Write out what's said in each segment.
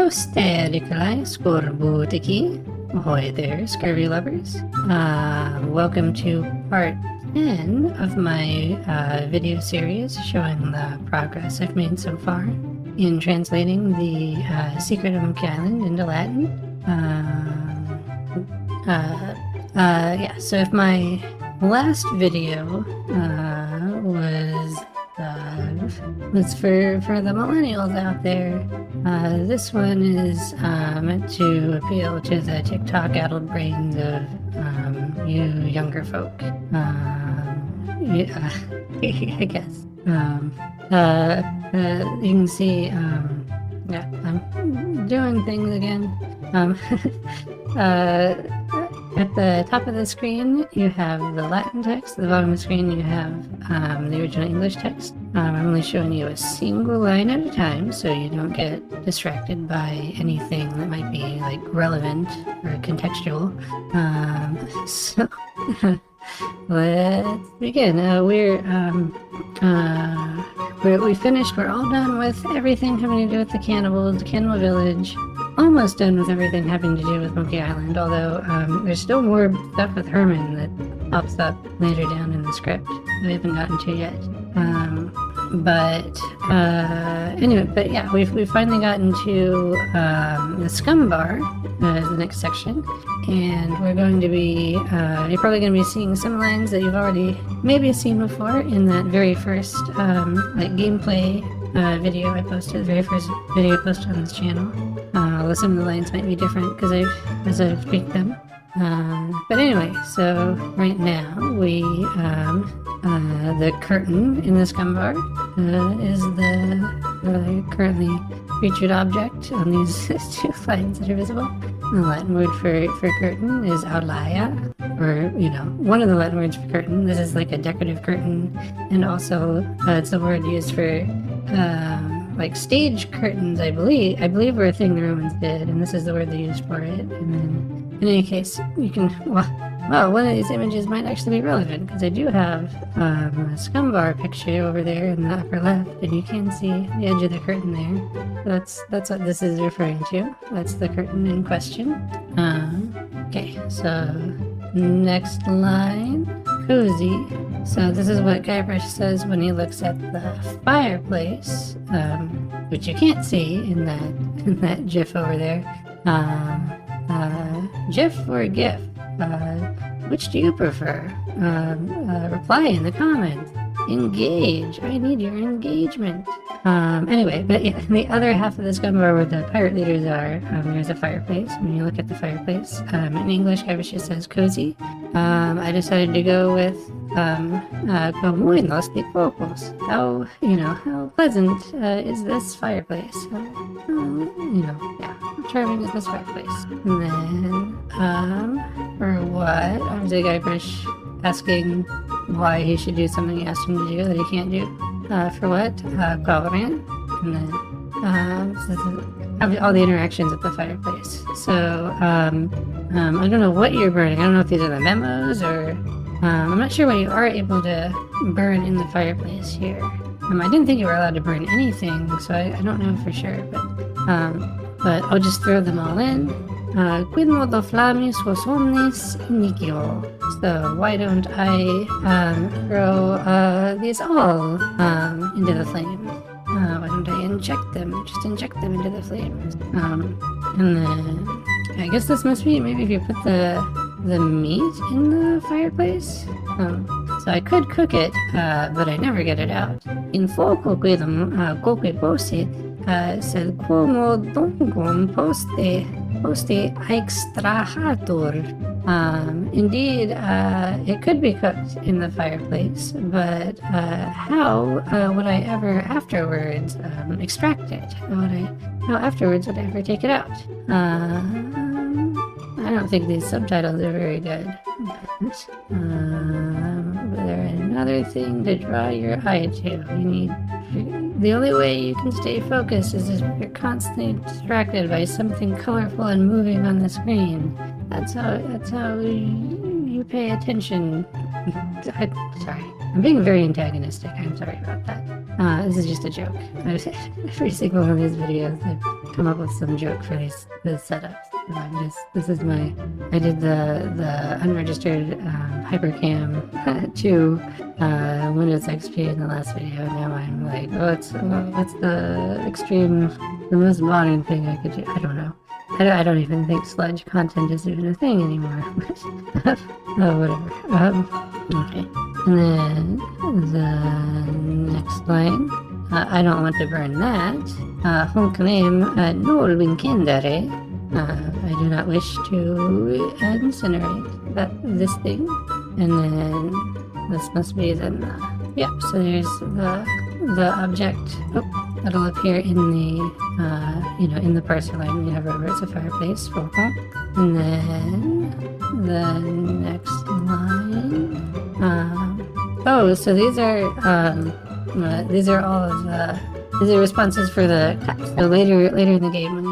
Toasted Nikolai Skorbutiki. Ahoy there, scurvy lovers. Welcome to part 10 of my video series showing the progress I've made so far in translating the Secret of Monkey Island into Latin. Yeah, so if my last video was for the millennials out there, this one is meant to appeal to the TikTok-addled brains of you younger folk. Yeah, I guess. You can see, yeah, I'm doing things again. At the top of the screen, you have the Latin text. At the bottom of the screen, you have the original English text. I'm only showing you a single line at a time, so you don't get distracted by anything that might be like relevant or contextual. So let's begin. We finished. We're all done with everything having to do with the cannibals, the cannibal village. Almost done with everything having to do with Monkey Island, although there's still more stuff with Herman that pops up later down in the script that we haven't gotten to yet. Anyway, but yeah, we've finally gotten to the SCUMM Bar, the next section, and we're going to be, you're probably going to be seeing some lines that you've already maybe seen before in that very first, like, gameplay video I posted, the very first video I posted on this channel. Although some of the lines might be different because I've tweaked them. But anyway, so right now the curtain in the SCUMM Bar is the currently featured object on these two lines that are visible. The Latin word for curtain is aulaya, or, one of the Latin words for curtain. This is like a decorative curtain, and also it's the word used for like stage curtains, I believe were a thing the Romans did, and this is the word they used for it. And then, in any case, you can, well, one of these images might actually be relevant, because I do have a SCUMM Bar picture over there in the upper left, and you can see the edge of the curtain there. So that's what this is referring to. That's the curtain in question. Okay, so next line, cozy. So this is what Guybrush says when he looks at the fireplace, which you can't see in that GIF over there. GIF or GIF? Which do you prefer? Reply in the comments. Engage. I need your engagement. Anyway, but yeah, in the other half of the SCUMM Bar where the pirate leaders are, there's a fireplace. When you look at the fireplace, in English, Guybrush just says cozy. I decided to go with Comuinos de Cocos. How pleasant is this fireplace? Yeah, how charming is this fireplace? And then, for what? Obviously, Guybrush asking why he should do something he asked him to do that he can't do. For what? Coloring. And then, all the interactions at the fireplace. So, I don't know what you're burning. I don't know if these are the memos or... I'm not sure what you are able to burn in the fireplace here. I didn't think you were allowed to burn anything, so I don't know for sure, but I'll just throw them all in. Quid modo flammis vos omnis inicio. So why don't I throw these all into the flames? Why don't I inject them? Just inject them into the flames. And then I guess this must be maybe if you put the meat in the fireplace. So I could cook it, but I never get it out. In foco quidum coque posit, sed quomo dungum poste extrahatur. Indeed, it could be cooked in the fireplace, but how would I ever afterwards extract it? How afterwards would I ever take it out? I don't think these subtitles are very good. But they're another thing to draw your eye to. The only way you can stay focused is if you're constantly distracted by something colorful and moving on the screen. That's how you pay attention Sorry. I'm being very antagonistic. I'm sorry about that. This is just a joke. Every single one of these videos, I've come up with some joke for these setups. I did the unregistered hypercam to Windows XP in the last video. Now I'm like, what's the most modern thing I could do? I don't know. I don't even think sludge content is even a thing anymore. Oh, whatever. Okay. And then the next line. I don't want to burn that. Hon claim Noel Winkendere. I do not wish to incinerate this thing. And then this must be then yeah, so there's the object. Oh, that'll appear in the in the parser line. You have it's a fireplace. And then the next line. Oh, so these are all of these are responses for the cups. So later in the game, when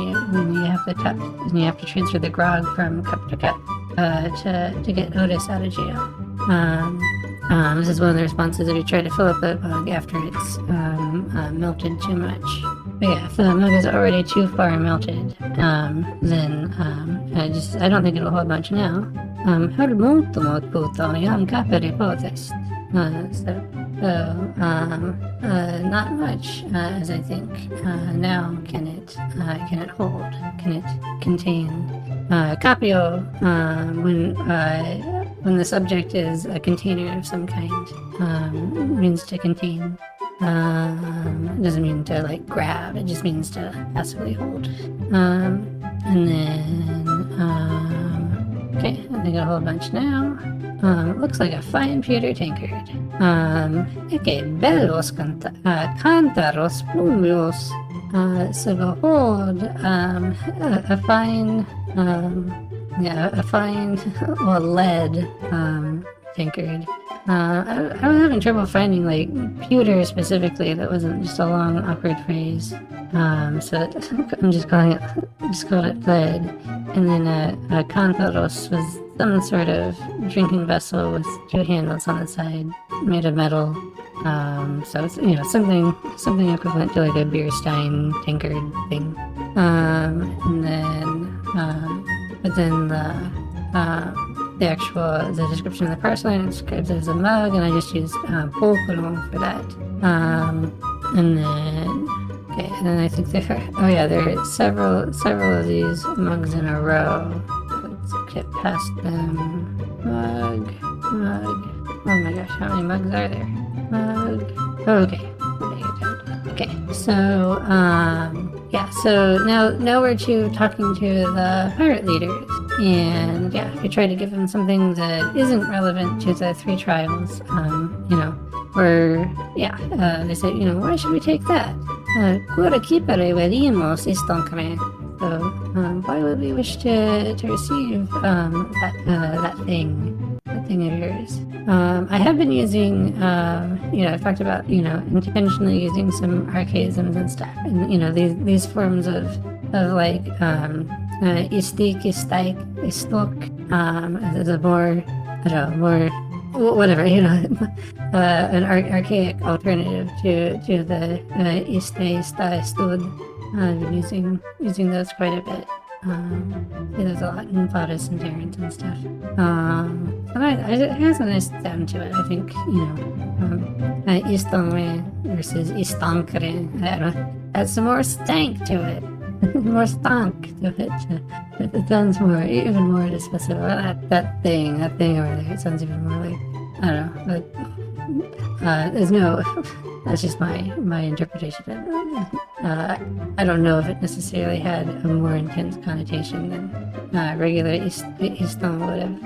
you have the cup and you have to transfer the grog from cup to cup to get Otis out of jail. This is one of the responses if you try to fill up the mug after it's melted too much. But yeah, if the mug is already too far melted, then I don't think it'll hold much now. Hur molto puto I'm capere potest. Not much, as I think. Now can it hold? Can it contain? Capio, when the subject is a container of some kind, means to contain. It doesn't mean to like grab, it just means to passively hold. And then, okay, I think I'll hold a bunch now. Looks like a fine pewter tankard. Ecce bellos cantaros plumios. So behold, a fine, a fine lead tankard. I was having trouble finding like pewter specifically. That wasn't just a long awkward phrase. So I'm just called it lead. And then a cantharos was some sort of drinking vessel with two handles on the side, made of metal. So it's something equivalent to like a beer stein tankard thing. And then but then the description of the parcel line describes it as a mug, and I just used polcolon for that. And then I think there are several of these mugs in a row. Let's get past them. Mug. Oh my gosh, how many mugs are there? Mug. Okay. Okay, so so now we're talking to the pirate leaders, and yeah, if you try to give them something that isn't relevant to the 3 trials, they say, why should we take that? Cura keepere velimos istoncre. So why would we wish to receive that thing of yours? I have been using, I've talked about, intentionally using some archaisms and stuff, and these forms of like istik, istaik, istok, as a more, I don't know, more whatever, an archaic alternative to the iste, ista, istud. I've been using those quite a bit. There's a lot in Plautus and Terence and stuff. It has a nice sound to it. I think, istonre versus istankre. I don't know. Adds some more stank to it. More stank to it. It sounds even more dismissive. That thing over there. It sounds even more like, I don't know. There's no. That's just my interpretation. I don't know if it necessarily had a more intense connotation than regular Islam would have.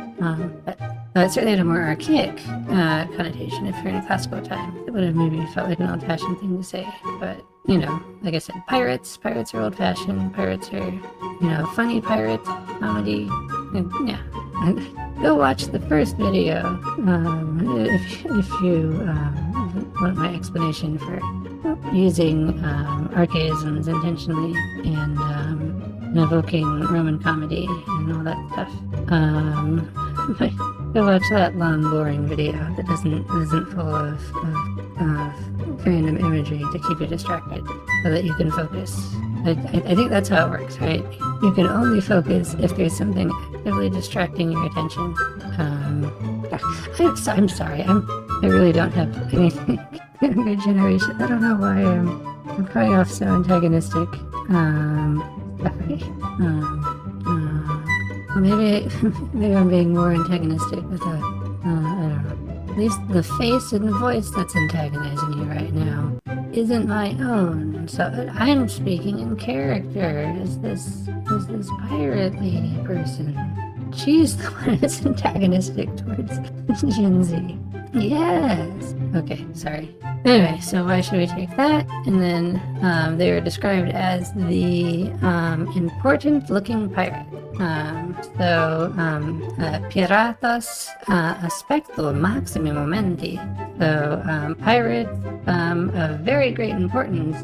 But it certainly had a more archaic connotation if you're in classical times. It would have maybe felt like an old-fashioned thing to say. But, like I said, pirates are old-fashioned. Pirates are, funny pirates, comedy. And, yeah. Go watch the first video if you want my explanation for using archaisms intentionally and evoking Roman comedy and all that stuff. Go watch that long, boring video that isn't full of random imagery to keep you distracted, so that you can focus. I think that's how it works, right? You can only focus if there's something actively distracting your attention. I'm sorry. I really don't have anything younger generation. I don't know why I'm coming off so antagonistic. Sorry. Well, maybe I'm being more antagonistic with I don't know. At least the face and voice that's antagonizing you right now isn't my own. So I'm speaking in character as this pirate lady person. She's the one that's antagonistic towards Gen Z. Yes. Okay, sorry. Anyway, so why should we take that? And then they were described as the important-looking pirate. Piratas aspecto maximi momenti. So pirates of very great importance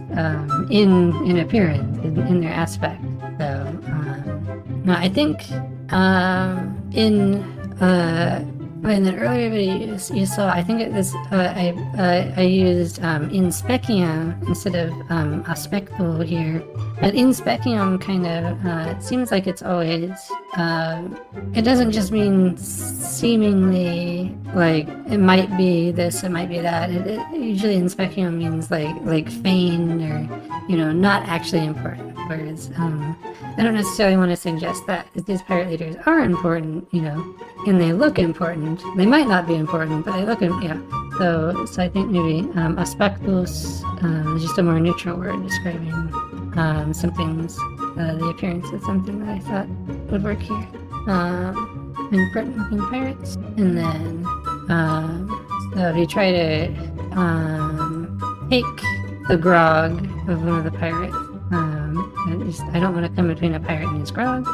in appearance, in their aspect. So now I think in the earlier video you saw, I think it was I used in specium instead of aspecto here. But in specium kind of it seems like it's always it doesn't just mean seemingly like it might be this, it might be that. It usually in specium means like feigned or not actually important. Whereas I don't necessarily want to suggest that these pirate leaders are important, and they look important. They might not be important, but they look, So I think maybe aspectus is just a more neutral word describing something's the appearance of something that I thought would work here. Important looking pirates, and then so if you try to take the grog of one of the pirates. I don't want to come between a pirate and his grog.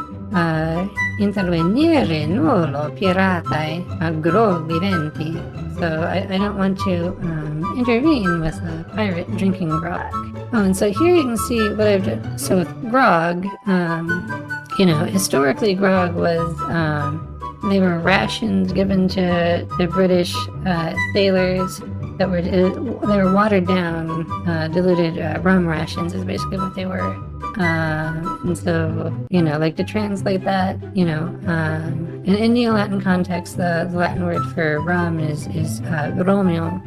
Intervenire nullo piratai a grog viventi. So I don't want to intervene with a pirate drinking grog. Oh, and so here you can see what I've done. So with grog, historically grog was they were rations given to British sailors that they were watered down, diluted rum rations is basically what they were. And so, like to translate that, in Neo-Latin context, the Latin word for rum is romeo.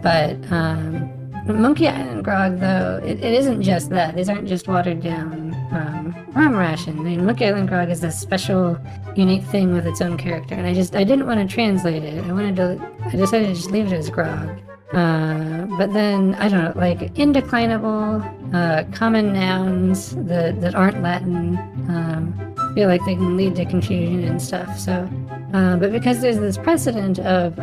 But Monkey Island grog, though, it isn't just that. These aren't just watered down rum ration. I mean, Monkey Island grog is this special, unique thing with its own character, and I didn't want to translate it. I decided to just leave it as grog. But then, I don't know, like indeclinable, common nouns that aren't Latin, feel like they can lead to confusion and stuff. So, but because there's this precedent of,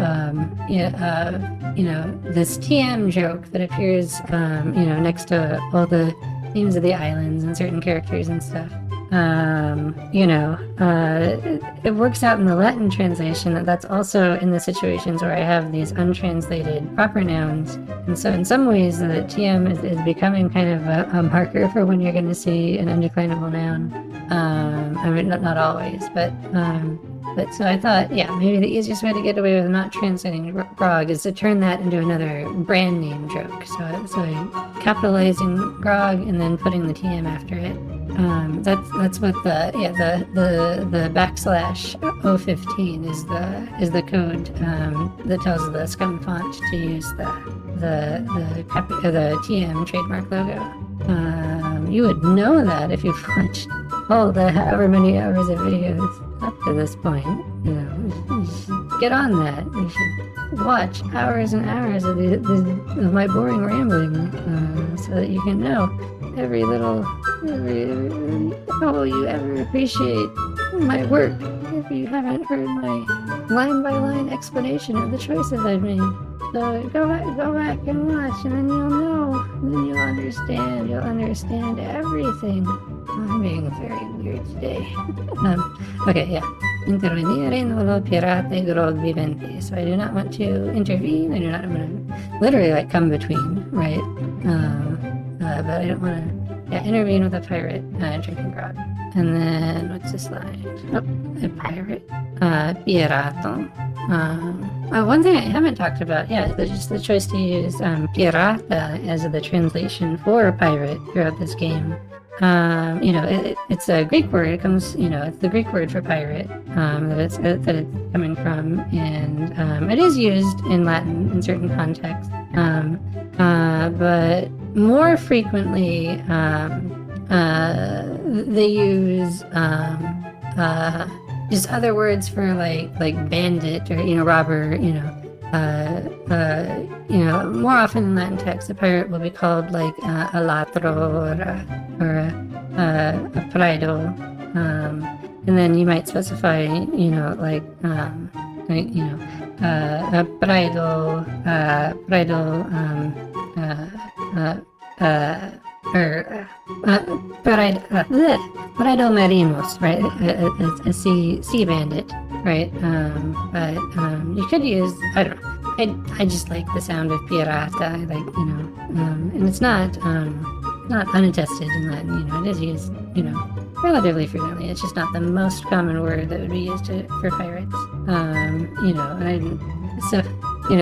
this TM joke that appears, next to all the names of the islands and certain characters and stuff. It works out in the Latin translation that's also in the situations where I have these untranslated proper nouns. And so in some ways the TM is becoming kind of a marker for when you're going to see an undeclinable noun. I mean, not always, but so I thought, maybe the easiest way to get away with not translating grog is to turn that into another brand name joke. So capitalizing grog and then putting the TM after it. That's what the backslash 015 is the code that tells the SCUMM font to use the TM trademark logo. You would know that if you've watched all the however many hours of videos up to this point. You should get on that. You should watch hours and hours of my boring rambling, so that you can know how will you ever appreciate my work if you haven't heard my line-by-line explanation of the choices I've made. So go back and watch, and then you'll know, and then you'll understand everything. I'm being very weird today. Intervenire nullo pirate grog viventi. So I do not want to intervene. I do not want to literally come between, right? But I don't want to intervene with a pirate drinking grog. And then what's this line? Oh, a pirate. Pirato. One thing I haven't talked about, just the choice to use pirata as the translation for pirate throughout this game. It's a Greek word. It comes, it's the Greek word for pirate that it's coming from, and it is used in Latin in certain contexts. But more frequently, they use just other words for like bandit or robber. More often in Latin text, a pirate will be called like a latro or a prado, and then you might specify, a prado, prado marinos, right? A sea bandit, right? But you could use, I don't know. I just like the sound of pirata. And it's not unattested in Latin. It is used, relatively frequently. It's just not the most common word that would be used for pirates. And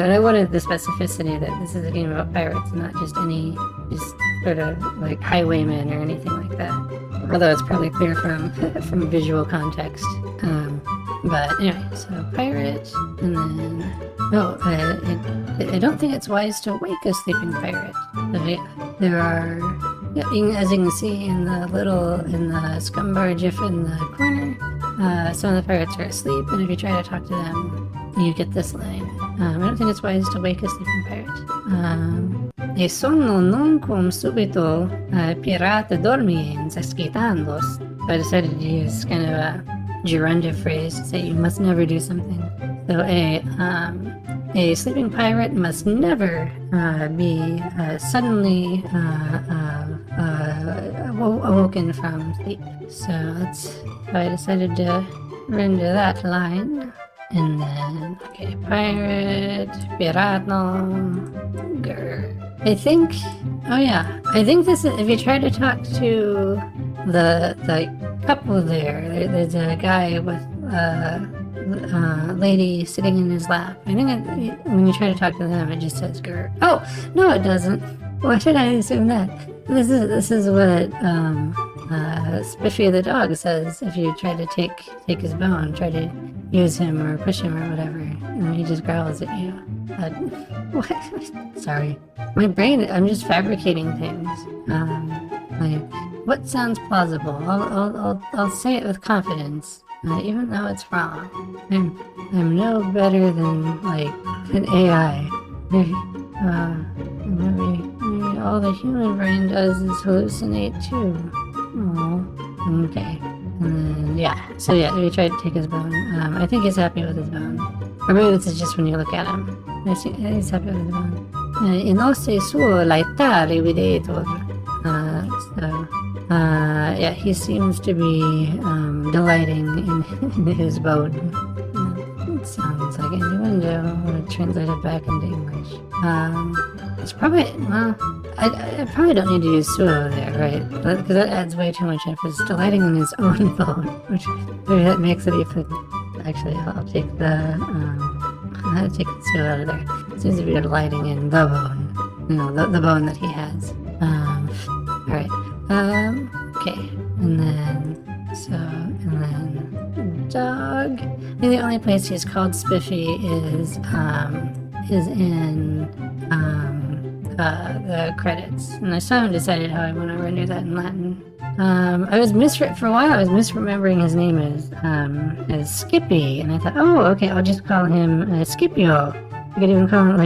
I wanted the specificity that this is a game about pirates, not just sort of like highwaymen or anything like that. Although it's probably clear from visual context. But anyway, so pirate, and then I don't think it's wise to wake a sleeping pirate. There are, as you can see in the SCUMM Bar GIF in the corner, some of the pirates are asleep, and if you try to talk to them, you get this line. I don't think it's wise to wake a sleeping pirate. E sonno non com subito pirata dormiens escitandos. So I decided to use kind of a gerundive phrase to say you must never do something. So a sleeping pirate must never be suddenly awoken from sleep. So that's how I decided to render that line. And then, pirate, pirano, grr. I think this is, if you try to talk to the couple there's a guy with a lady sitting in his lap. I think when you try to talk to them, it just says grr. Oh, no it doesn't. Why should I assume that? This is what Spiffy the dog says if you try to take his bone, try to use him or push him or whatever, and he just growls at you. What? Sorry. My brain, I'm just fabricating things. What sounds plausible? I'll say it with confidence, even though it's wrong. I'm no better than, an AI. Maybe all the human brain does is hallucinate too. Oh, okay. And then, we tried to take his bone. I think he's happy with his bone. Or maybe this is just when you look at him. He's happy with his bone. In osse suo laetare videtur. He seems to be delighting in his bone. It sounds like innuendo when I translate it back into English. It's probably, I probably don't need to use suo there, right? Because that adds way too much emphasis. Delighting in his own bone, which maybe that makes it even. Actually, I'll take the suo out of there. It seems to be delighting in the bone. The bone that he has. Alright. Okay. And then dog. I think the only place he's called Spiffy is in the credits, and I still haven't decided how I want to render that in Latin. For a while I was misremembering his name as Skippy, and I thought, oh, okay, I'll just call him Scipio. I could even call him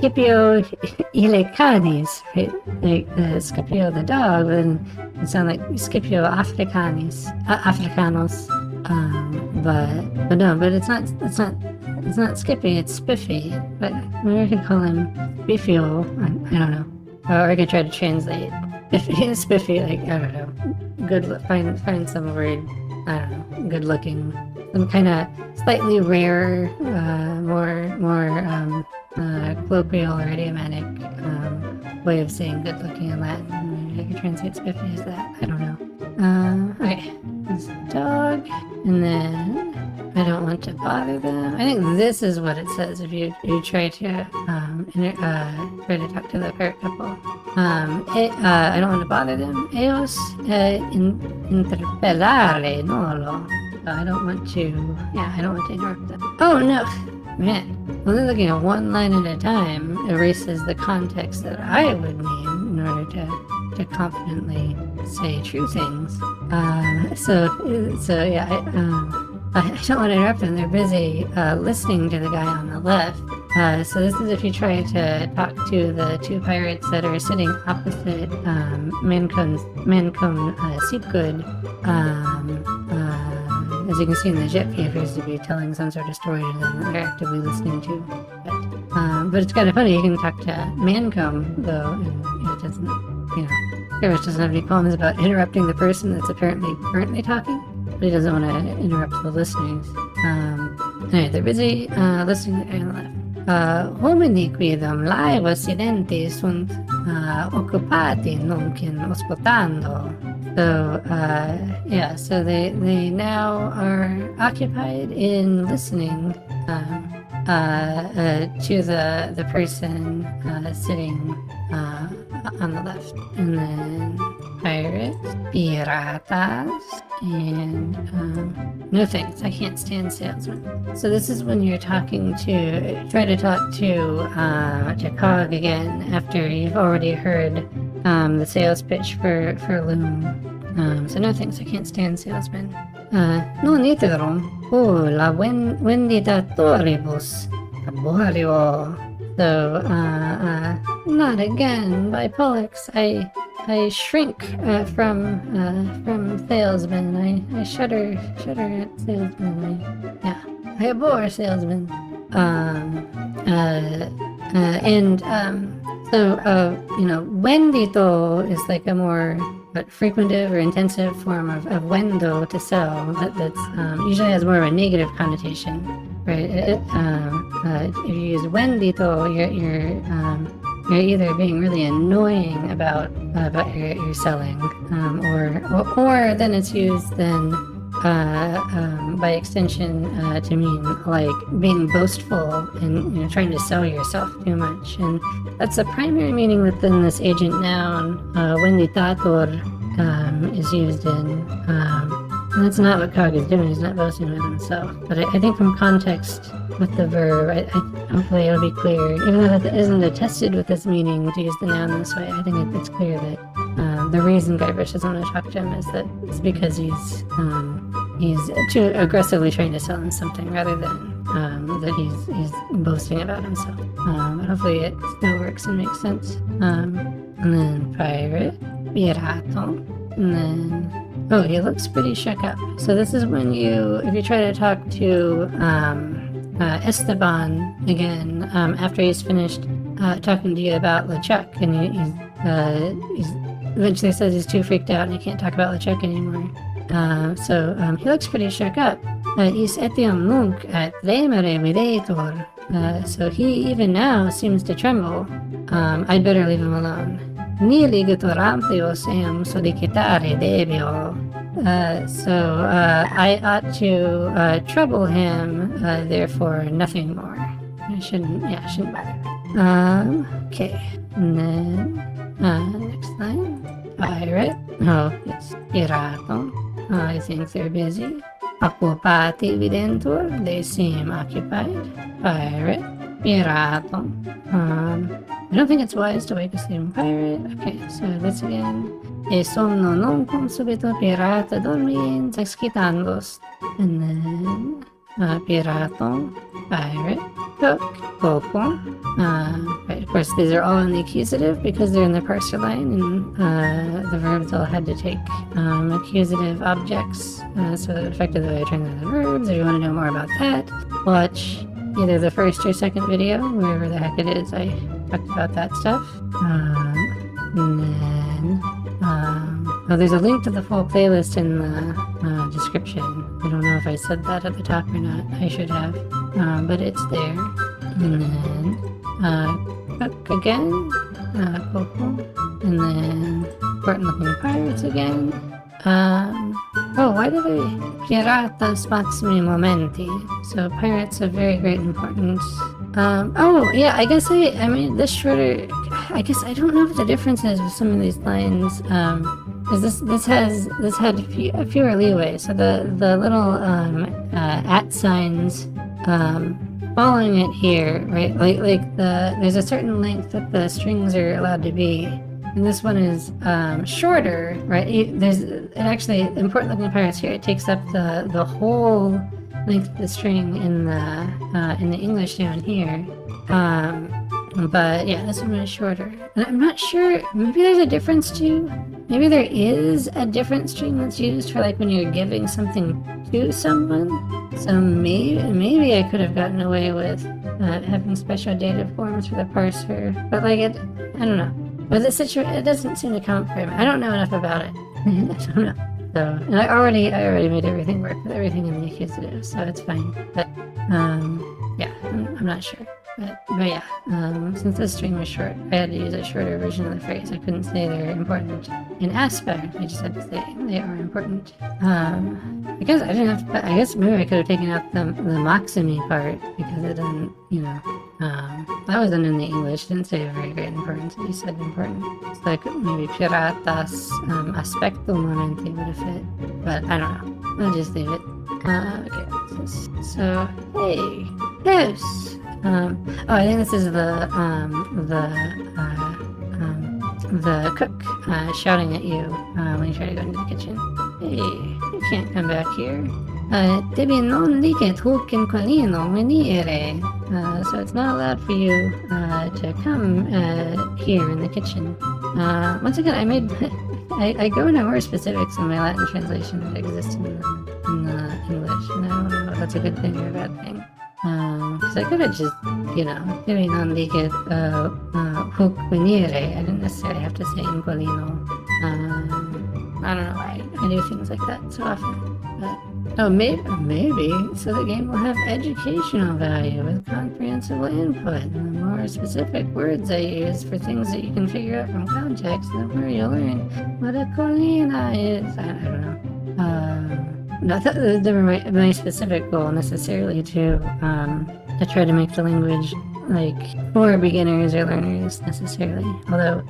Scipio Ilecanis, right? Scipio the dog, but then it sounded like Scipio Africanos. But it's not Skippy, it's Spiffy. But maybe I could call him Spiffio. I don't know. Or I could try to translate Spiffy, I don't know. Find some word, I don't know, good looking. Some kind of slightly rarer, more colloquial or idiomatic way of saying good looking in Latin. Maybe I could translate Spiffy as that. I don't know. Okay. It's dog. And then I don't want to bother them. I think this is what it says if you try to talk to the parrot couple. I don't want to bother them. Ellos interpellare nolo. I don't want to interrupt them. Oh no, man. Only looking at one line at a time erases the context that I would need in order to confidently say true things. So yeah, I don't want to interrupt them. They're busy listening to the guy on the left. So this is if you try to talk to the two pirates that are sitting opposite Mancomb Seepgood. As you can see in the jet, he appears to be telling some sort of story to them that they're actively listening to. But it's kind of funny, you can talk to Mancomb, though, and it doesn't, Garrus doesn't have any qualms about interrupting the person that's apparently currently talking, but he doesn't want to interrupt the listeners. Anyway, they're busy listening to the guy on the left. Homini quidam live accidenti sunt occupati nunquin ospitando. So they now are occupied in listening to the person sitting on the left, and then pirates, piratas, and no thanks, I can't stand salesmen. So this is when you're try to talk to Cog again after you've already heard the sales pitch for Loom. So no thanks, I can't stand salesmen. Non iterum, la venditoribus aborio. So, not again, by Pollux. I shrink from salesmen. I shudder at salesmen. I abhor salesmen. Wendito is like a more frequentive or intensive form of wendo to sell that's usually has more of a negative connotation, right? If you use wendito, you're either being really annoying about your selling, or then it's used then by extension to mean like being boastful and trying to sell yourself too much, and that's the primary meaning within this agent noun. Venditator is used in, and that's not what Cog is doing. He's not boasting about himself. But I think from context with the verb, hopefully it'll be clear. Even though that isn't attested with this meaning to use the noun this way, I think it's clear that the reason Guybrush doesn't want to talk to him is that it's because he's too aggressively trying to sell him something rather than that he's boasting about himself. But hopefully it still works and makes sense. And then pirate, pirato, and then he looks pretty shook up. So this is when if you try to talk to Esteban again after he's finished talking to you about LeChuck, and he's eventually says he's too freaked out and he can't talk about LeChuck anymore. So he looks pretty shook up. Is etiam nunc at tremere videtur. So he even now seems to tremble. I'd better leave him alone. Ni ligatur amplios eam solicitare debio. So I ought to trouble him, therefore nothing more. I shouldn't bother. Okay. And then next line. Pirate. Oh, yes. Pirato. I think they're busy. Occupati videntur. They seem occupied. Pirate. Pirato. I don't think it's wise to wake a sleeping pirate. Okay, so this again. E somno non cum subito pirata dormiens excitandos. And then pirato, pirate, cook, coco. Right, of course, these are all in the accusative because they're in the parser line, and the verbs all had to take accusative objects. So effectively, I turned out the verbs. If you want to know more about that, watch either the first or second video, wherever the heck it is. I talked about that stuff. And then there's a link to the full playlist in the description. I don't know if I said that at the top or not. I should have, but it's there. And then cook again, coco, and then important looking pirates again. Oh, why did I... Piratas maximi momenti. So pirates of very great importance. Oh, yeah, I guess I mean, this shorter... I guess I don't know what the difference is with some of these lines. Because this had fewer leeway. So the little, at signs, following it here, right? Like there's a certain length that the strings are allowed to be. And this one is shorter, right? It actually, important looking pirates here, it takes up the whole length of the string in the English down here. But yeah, this one is shorter. And I'm not sure, maybe there's a difference too. Maybe there is a different string that's used for like when you're giving something to someone. So maybe I could have gotten away with having special data forms for the parser. But like I don't know. But the situation, it doesn't seem to come up very much. I don't know enough about it. I don't know. So, and I already made everything work with everything in the accusative, so it's fine. But, yeah, I'm not sure. But yeah, since this string was short, I had to use a shorter version of the phrase. I couldn't say they're important in aspect. I just had to say they are important. I guess I didn't have to, I guess maybe I could have taken out the maximi part because it didn't, you know, that wasn't in the English. It didn't say very great importance. It said important. So like maybe piratas aspecto momenti would have fit, but I don't know. I'll just leave it. Okay, what's this? So hey, house. Oh, I think this is the cook shouting at you when you try to go into the kitchen. Hey, you can't come back here. Devi non liket hukin colino venire. So it's not allowed for you to come here in the kitchen. Once again, I go into more specifics in my Latin translation that exists in the English, and I don't know if that's a good thing or a bad thing. Because I could have just, you know, maybe non liket hook venire. I didn't necessarily have to say inquilino. I don't know why I do things like that so often. But oh, maybe so the game will have educational value with comprehensible input. And the more specific words I use for things that you can figure out from context, the more you'll learn what a colina is. I don't know. Not that they were my specific goal necessarily to try to make the language like for beginners or learners necessarily. Although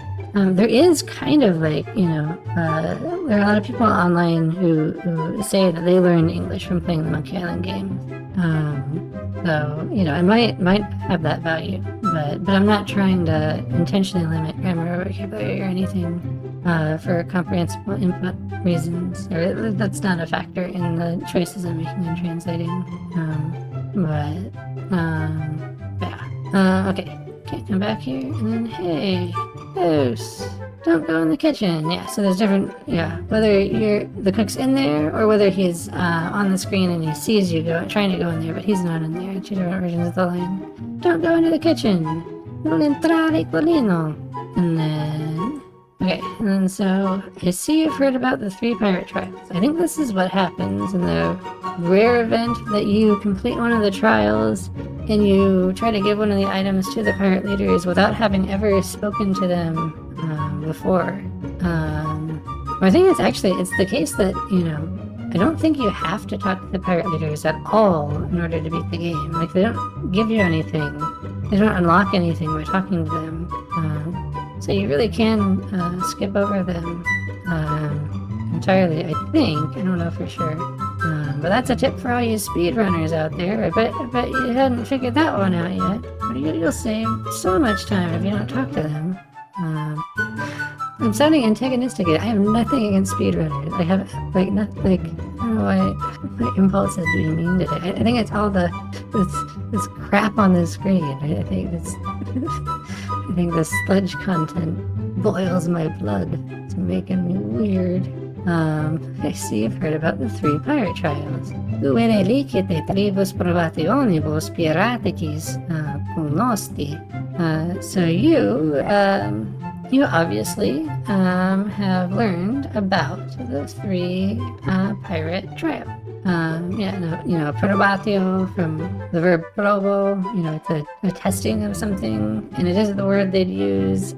there is kind of like, you know, there are a lot of people online who say that they learn English from playing the Monkey Island game. So, you know, it might have that value, but I'm not trying to intentionally limit grammar or vocabulary or anything for comprehensible input reasons. Or that's not a factor in the choices I'm making in translating. Yeah. Okay. Can't come back here. And then, hey, house, don't go in the kitchen. Yeah, so there's different, yeah, whether the cook's in there or whether he's on the screen and he sees you trying to go in there, but he's not in there. Two different versions of the line. Don't go into the kitchen. Non entrare colino. And then, okay, and then so I see you've heard about the 3 pirate trials. I think this is what happens in the rare event that you complete one of the trials and you try to give one of the items to the pirate leaders without having ever spoken to them before. I think it's the case that, you know, I don't think you have to talk to the pirate leaders at all in order to beat the game. Like, they don't give you anything. They don't unlock anything by talking to them. So you really can skip over them entirely, I think. I don't know for sure. But that's a tip for all you speedrunners out there. I bet you hadn't figured that one out yet. But you'll save so much time if you don't talk to them. I'm sounding antagonistic. I have nothing against speedrunners. I have, like, I don't know why my impulse is being mean today. I think it's all this crap on the screen. I think the sludge content boils my blood. It's making me weird. I see you've heard about the 3 pirate trials. Uvere licite tribus probationibus piraticis conosti. So you obviously have learned about the 3 pirate trials. Probatio from the verb probo, you know, it's a testing of something, and it is the word they'd use.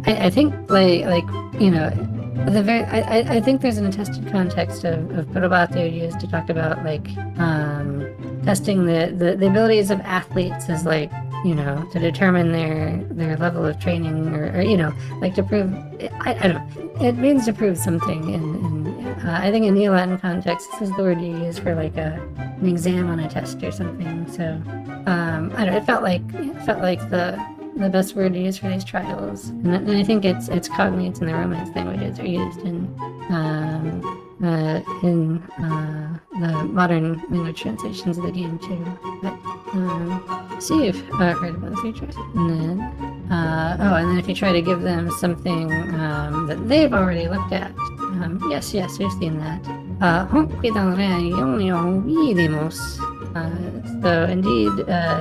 I think like you know, I think there's an attested context of probatio used to talk about like testing the abilities of athletes as like, you know, to determine their level of training or you know, like to prove, I don't know, it means to prove something in I think in Neo-Latin context this is the word you use for like an exam on a test or something. So I don't know, it felt like the best word to use for these trials, and I think it's cognates in the Romance languages are used in the modern language translations of the game too. But see if heard about the feature, and then and then if you try to give them something that they've already looked at, yes, we've seen that. So indeed,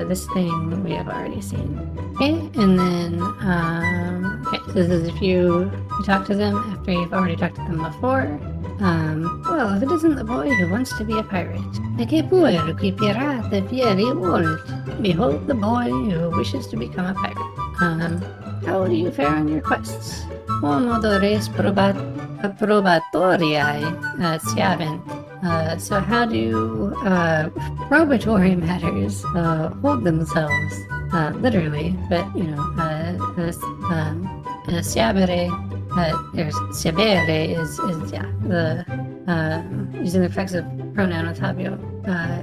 this thing we have already seen. Okay, and then so this is if you talk to them after you've already talked to them before. Well, if it isn't the boy who wants to be a pirate, behold the boy who wishes to become a pirate. How do you fare on your quests? So how do probatory matters hold themselves? Literally, but you know, siabere, siabere is the using the reflexive pronoun otavio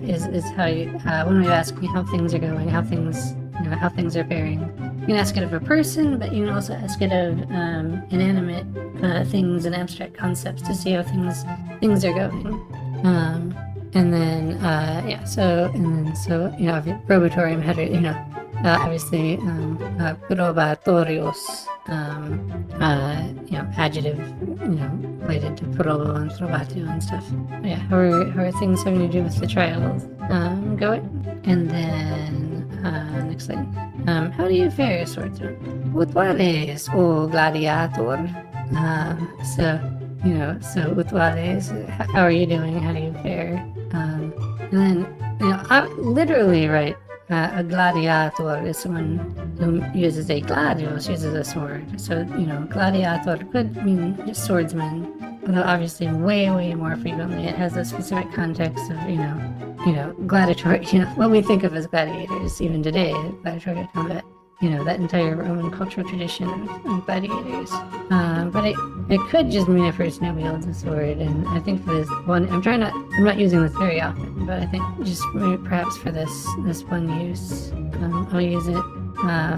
is how you when you ask me how things are going, how things are faring. You can ask it of a person, but you can also ask it of inanimate things and abstract concepts to see how things are going. And then so you know, probatorium header, you know, obviously probatorios, you know, adjective, you know, related to probo and probatio and stuff. Yeah, how are things having to do with the trials going? And then next thing, how do you fare, swordsman? Utuales, o gladiator. So you know, so utuales, how are you doing? How do you fare? And then, you know, I literally write a gladiator is someone who uses a gladius, uses a sword. So, you know, gladiator could mean just swordsman, although obviously way more frequently it has a specific context of, you know, gladiatorial, you know, what we think of as gladiators even today, gladiatorial combat. You know, that entire Roman cultural tradition of gladiators. But it could just mean a person who wields a sword, and I think for this one, I'm not using this very often, but I think just maybe perhaps for this one use, I'll use it.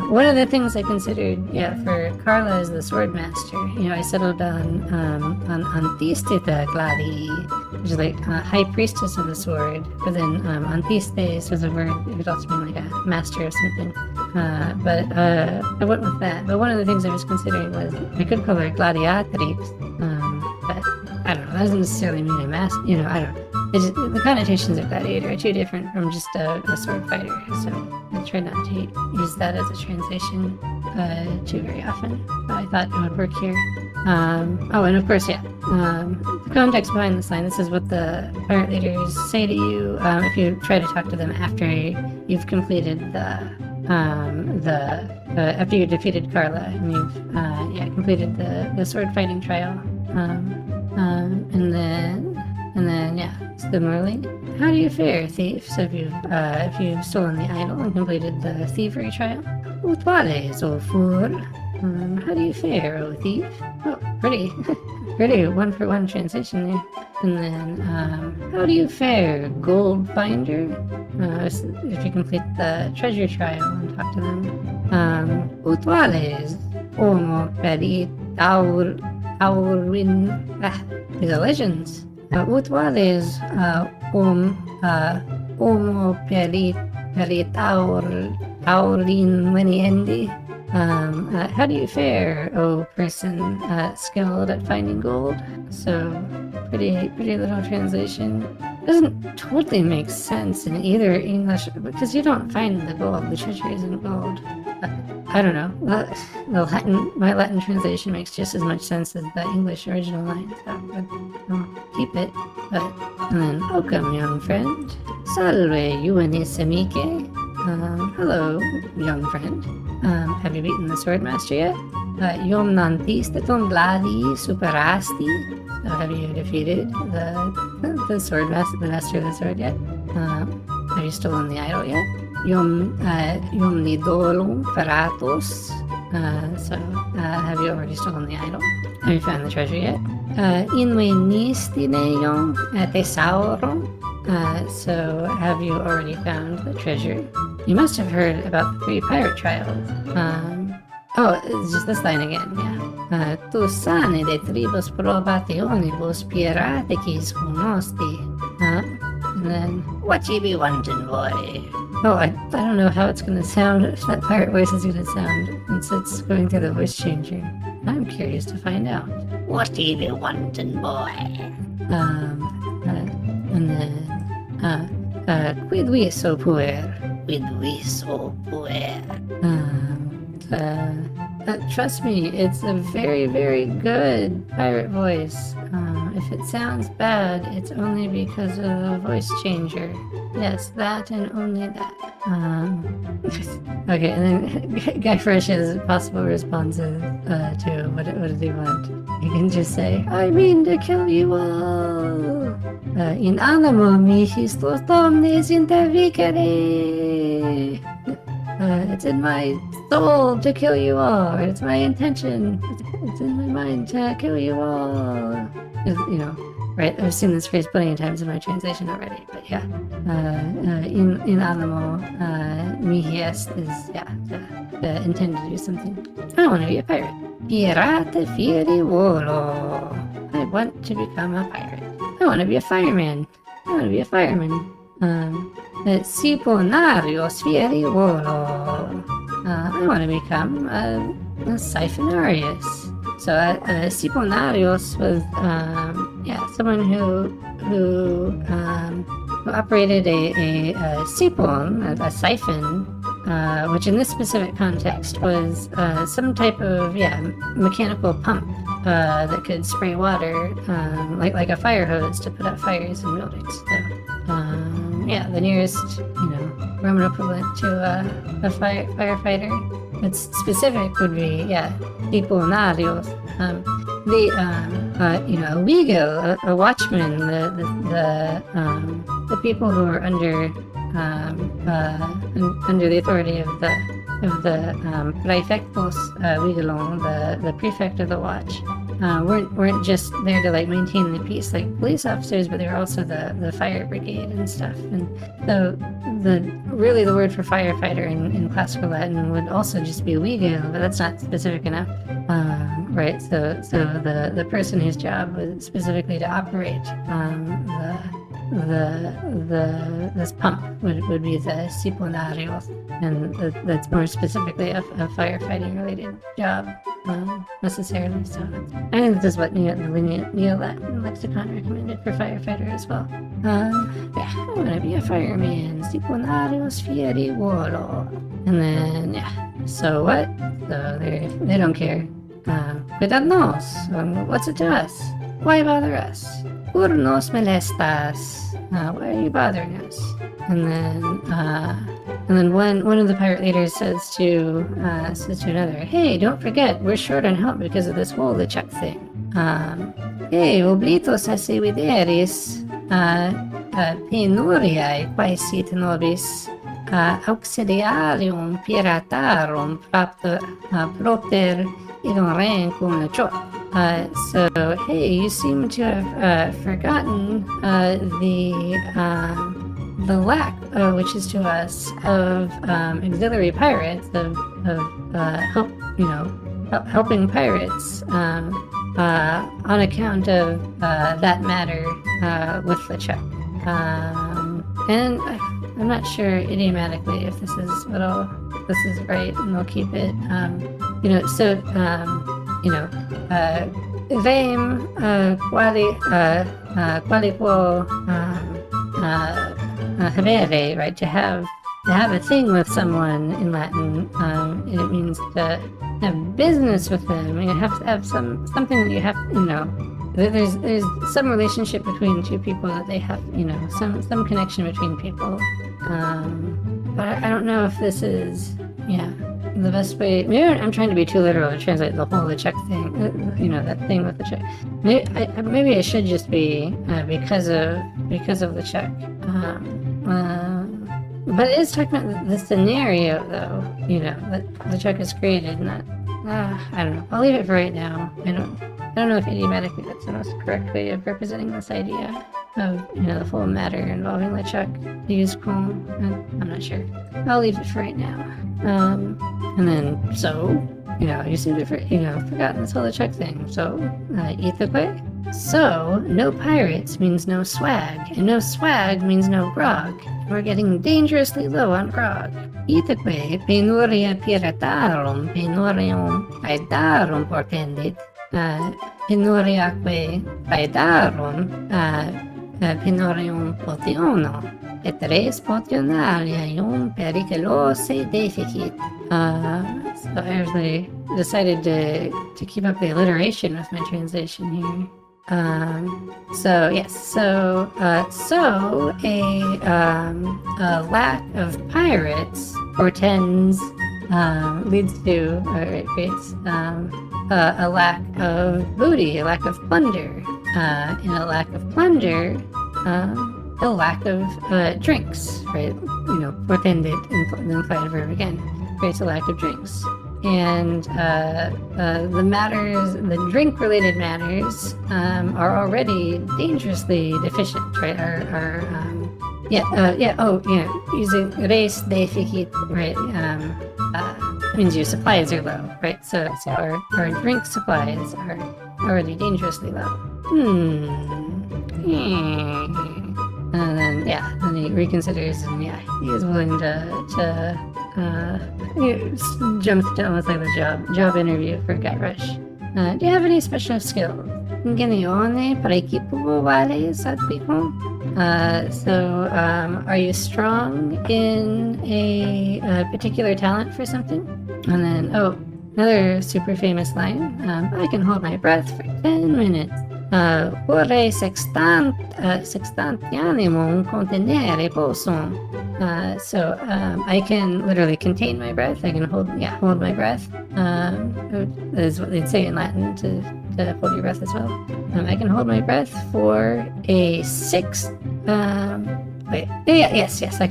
One of the things I considered, for Carla as the sword master, you know, I settled on Antistita Gladi, which is like high priestess of the sword, but then Antistes was a word, it could also mean like a master of something. But I went with that. But one of the things I was considering was I could call her gladiatrix, but I don't know, that doesn't necessarily mean a master, you know, I don't know. It's just, the connotations of gladiator are too different from just a sword fighter, so I try not to use that as a translation too very often, but I thought it would work here. And of course, the context behind this line, this is what the pirate leaders say to you if you try to talk to them after you've completed after you defeated Carla and you've completed the sword fighting trial. And then similarly, how do you fare, thief? So if you've stolen the idol and completed the thievery trial, utuales o fur? How do you fare, O thief? Oh, pretty one-for-one translation there. And then, how do you fare, gold finder? If you complete the treasure trial and talk to them. Utuales, homo perit aurin, these are legends. Utuales, homo perit aurin veniendi. How do you fare, O person skilled at finding gold? So, pretty little translation. Doesn't totally make sense in either English, because you don't find the gold, the treasure isn't gold. I don't know, my Latin translation makes just as much sense as the English original line, so I'll keep it. And then, welcome, young friend. Salve, juvenis amice. Hello, young friend. Have you beaten the sword master yet? Yom nantistatum gladi superasti. So have you defeated the sword master, the master of the sword yet? Have you stolen the idol yet? Yom nidolum feratus. So have you already stolen the idol? Have you found the treasure yet? Invenistineium thesaurum. So have you already found the treasure? You must have heard about the 3 pirate trials. Oh, it's just this line again, yeah. Tu sane de tribus probationibus piraticis conosti. And then, what ye be wanting, boy? Oh, I don't know how it's gonna sound, if that pirate voice is gonna sound, since it's going through the voice changer. I'm curious to find out. What ye be wanting, boy? And then, quid we so puer? Quid we so puer? Trust me, it's a very, very good pirate voice. If it sounds bad, it's only because of the voice changer. Yes, that and only that. Okay, and then Guy Fresh's possible responses to what does he want? He can just say, I mean to kill you all. In animo mihi omnes intervicere. It's in my soul to kill you all. It's my intention. It's in my mind to kill you all. You know, right? I've seen this phrase plenty of times in my translation already, but yeah. In animo, mihi est is, yeah, the intent to do something. I want to be a pirate. Pirate fieriuolo. I want to become a pirate. I want to be a fireman. I want to be a fireman. Siponarios fieriuolo. I want to become a siphonarius. So Siponarios was someone who operated a sipon, a siphon, which in this specific context was some type of mechanical pump that could spray water like a fire hose to put out fires in buildings. So the nearest Roman equivalent to a firefighter. What's specific would be Siponarios. A weagle, a watchman, the people who are under the authority of the praefectus vigilum, the prefect of the watch, weren't just there to maintain the peace like police officers, but they were also the fire brigade and stuff. And so the word for firefighter in classical Latin would also just be weagle, but that's not specific enough. Right, so the person whose job was specifically to operate this pump would be the siponarios, and that's more specifically a firefighting related job necessarily. So I think this is what Neo-Latin lexicon recommended for firefighter as well. I want to be a fireman. Siponarios fieriuolo. And then so what? So they don't care. Quid nos? What's it to us? Why bother us? Cur nos molestas? Why are you bothering us? And then one of the pirate leaders says to another, hey, don't forget, we're short on help because of this whole LeChuck thing. Hey, oblitos esse videris penuriae quae sit nobis auxiliarium piratarum propter ignorem cum LeChuck. So, hey, you seem to have forgotten the lack, which is to us, of auxiliary pirates, of helping pirates on account of that matter with LeChuck. And I'm not sure idiomatically if this is right, and we'll keep it. Rem qualiquo habere, right? To have a thing with someone in Latin, it means to have business with them. You have to have something that you have, there's some relationship between two people that they have, some connection between people. But I don't know if this is, the best way. Maybe I'm trying to be too literal to translate the whole LeChuck thing. That thing with LeChuck. Maybe it should just be because of LeChuck. But it is talking about the scenario, though. That LeChuck is created. Not. I don't know. I'll leave it for right now. I don't know if idiomatically that's the most correct way of representing this idea of the full matter involving LeChuck. To use calm. I'm not sure. I'll leave it for right now. And then you seem to forgotten this whole LeChuck thing. So Ithaqwe. So no pirates means no swag, and no swag means no grog. We're getting dangerously low on grog. Ithaqwe penuria piratarum penurium aedarum portendit. Penuriaque aedarum penurium potiono. Et res potionarium periculose deficit. So I actually decided to keep up the alliteration with my translation here. So a lack of pirates portends leads to or creates a lack of booty, a lack of plunder, and a lack of plunder. A lack of drinks, right? Portended, the implied verb again, creates a lack of drinks. And the drink-related matters are already dangerously deficient, right? Using res deficit, right? Means your supplies are low, right? So our drink supplies are already dangerously low. And then he reconsiders, and he is willing to jump to almost like the job interview for Guybrush. Do you have any special skills? Genione prekipubo vale satpico. So are you strong in a particular talent for something? And then another super famous line. I can hold my breath for 10 minutes. Vorrei sextantianimum contenere possum. So I can literally contain my breath. I can hold my breath. Is what they'd say in Latin to hold your breath as well. I can hold my breath for a sixth. Yes. I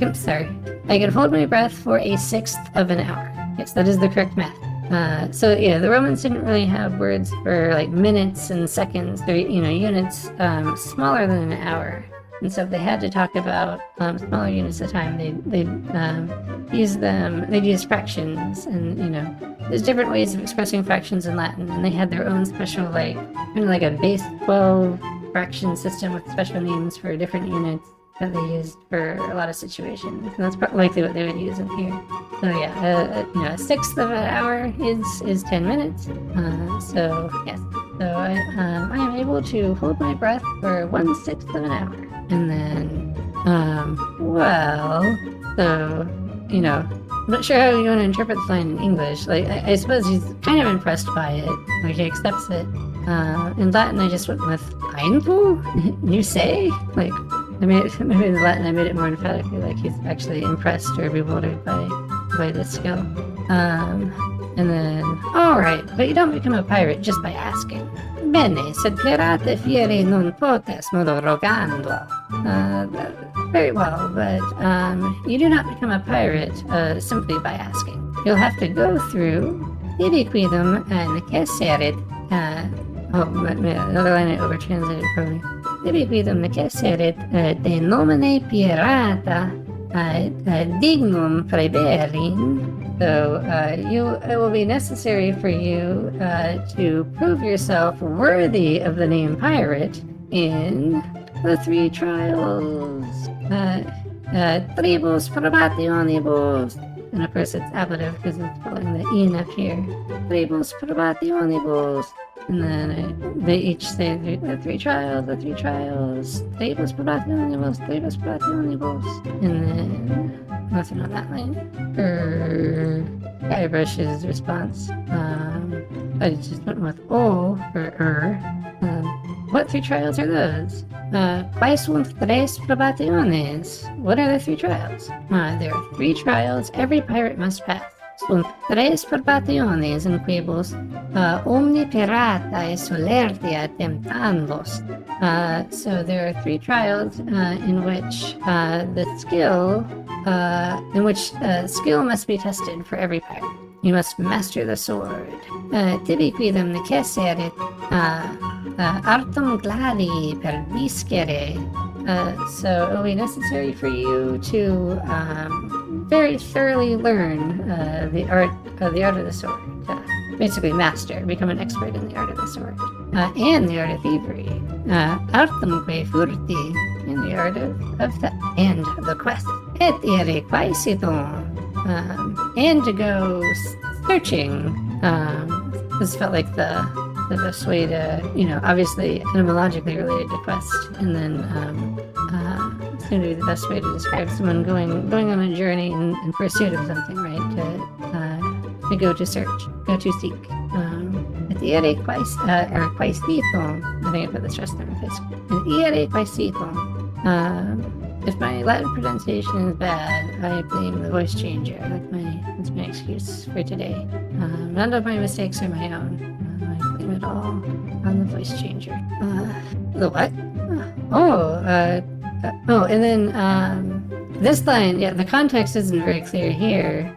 can hold my breath for a sixth of an hour. Yes, that is the correct math. The Romans didn't really have words for like minutes and seconds. They're units smaller than an hour, and so if they had to talk about smaller units at a time, they'd use them. They'd use fractions, and there's different ways of expressing fractions in Latin, and they had their own special like a base 12 fraction system with special names for different units that they used for a lot of situations, and that's likely what they would use in here. So a sixth of an hour is 10 minutes. So I am able to hold my breath for 1/6 of an hour, and then I'm not sure how you want to interpret the line in English. Like I suppose he's kind of impressed by it, like he accepts it. In Latin, I just went with "Einfu." You say like. Maybe in Latin I made it more emphatically, like he's actually impressed or bewildered by this skill. And then, alright, but you don't become a pirate just by asking. Bene, sed pirate fieri non potes modo rogando. Very well, but you do not become a pirate simply by asking. You'll have to go through Ibiquidum and Kesserit. Another line I overtranslated probably. Ibiquidum necesserit de nomine pirata dignum praeberin. So it will be necessary for you to prove yourself worthy of the name pirate in the 3 trials. Tribus probationibus. And of course it's ablative because it's pulling the in up here. Tribus probationibus. And then they each say the 3 trials, tribus probationibus, and then nothing on that line. Guybrush's response, I just went with O for what 3 trials are those? Quais sunt 3 probationes? What are the 3 trials? There are 3 trials every pirate must pass. Sunt tres probationes in quibus omni piratae solertia temptandos. So there are 3 trials in which skill must be tested for every pirate. You must master the sword. Tibi quidem necesserit artum gladi per viscere. So it will be necessary for you to very thoroughly learn the art of the sword. Basically master, become an expert in the art of the sword. And the art of thievery. Artumque furti, in the art of theft. And the quest. Et ere quaesitum. And to go searching. This felt like the best way to, obviously etymologically related to quest, and then it's going to be the best way to describe someone going on a journey in pursuit of something, right? To go to search, go to seek. Et ere quaesitum. I think I put the stress there in face. Et ere quaesitum. If my Latin pronunciation is bad, I blame the voice changer. That's my excuse for today. None of my mistakes are my own. I blame it all on the voice changer. The what? And then this line, the context isn't very clear here,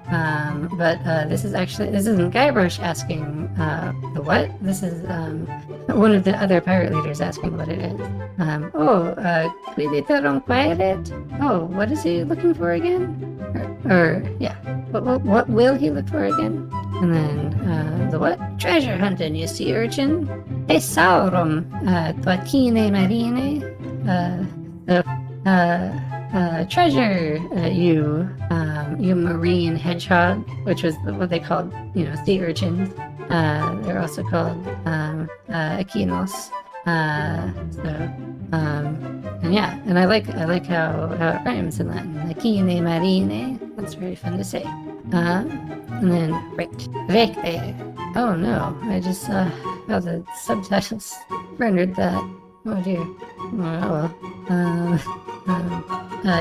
but this isn't Guybrush asking the what? This is one of the other pirate leaders asking what it is. What is he looking for again? What will he look for again? And then the what? Treasure hunting, you sea urchin. Thesaurum, tuatine marine. Treasure, you marine hedgehog, which was what they called, sea urchins. They're also called echinos. And I like how it rhymes in Latin. Echine marine. That's very fun to say. And then recte. Oh no, I just saw how the subtitles rendered that. Oh dear.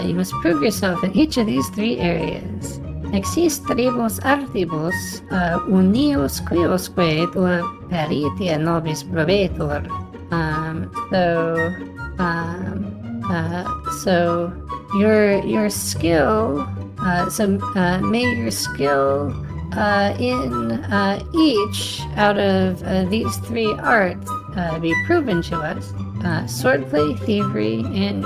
You must prove yourself in each of these 3 areas. Existribus artibus unius quibusque tua peritia nobis probetur. So your skill. May your skill in each out of these 3 arts be proven to us. Swordplay, thievery, and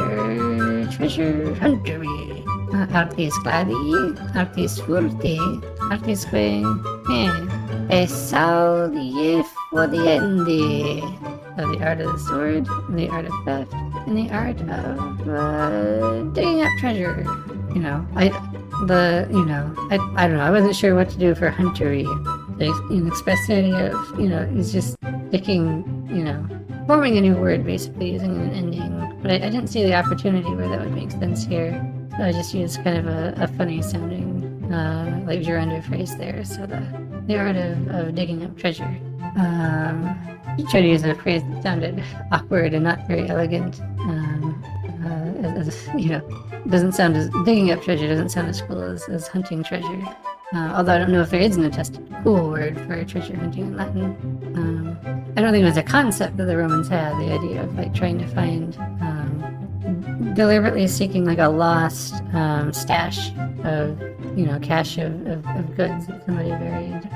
treasure huntery. Artis gladi, artis furti, artisque, esaudie fodiendi. So the art of the sword, the art of theft, and the art of digging up treasure. I don't know. I wasn't sure what to do for huntery. The expressivity of, is just picking, forming a new word, basically, using an ending. But I didn't see the opportunity where that would make sense here. So I just used kind of a funny sounding, like gerundio phrase there. So the art of digging up treasure. I tried to use a phrase that sounded awkward and not very elegant. Doesn't sound as digging up treasure doesn't sound as cool as hunting treasure. Although I don't know if there is an attested cool word for treasure hunting in Latin. I don't think it was a concept that the Romans had, the idea of trying to find, deliberately seeking a lost stash of, cache of goods that somebody buried.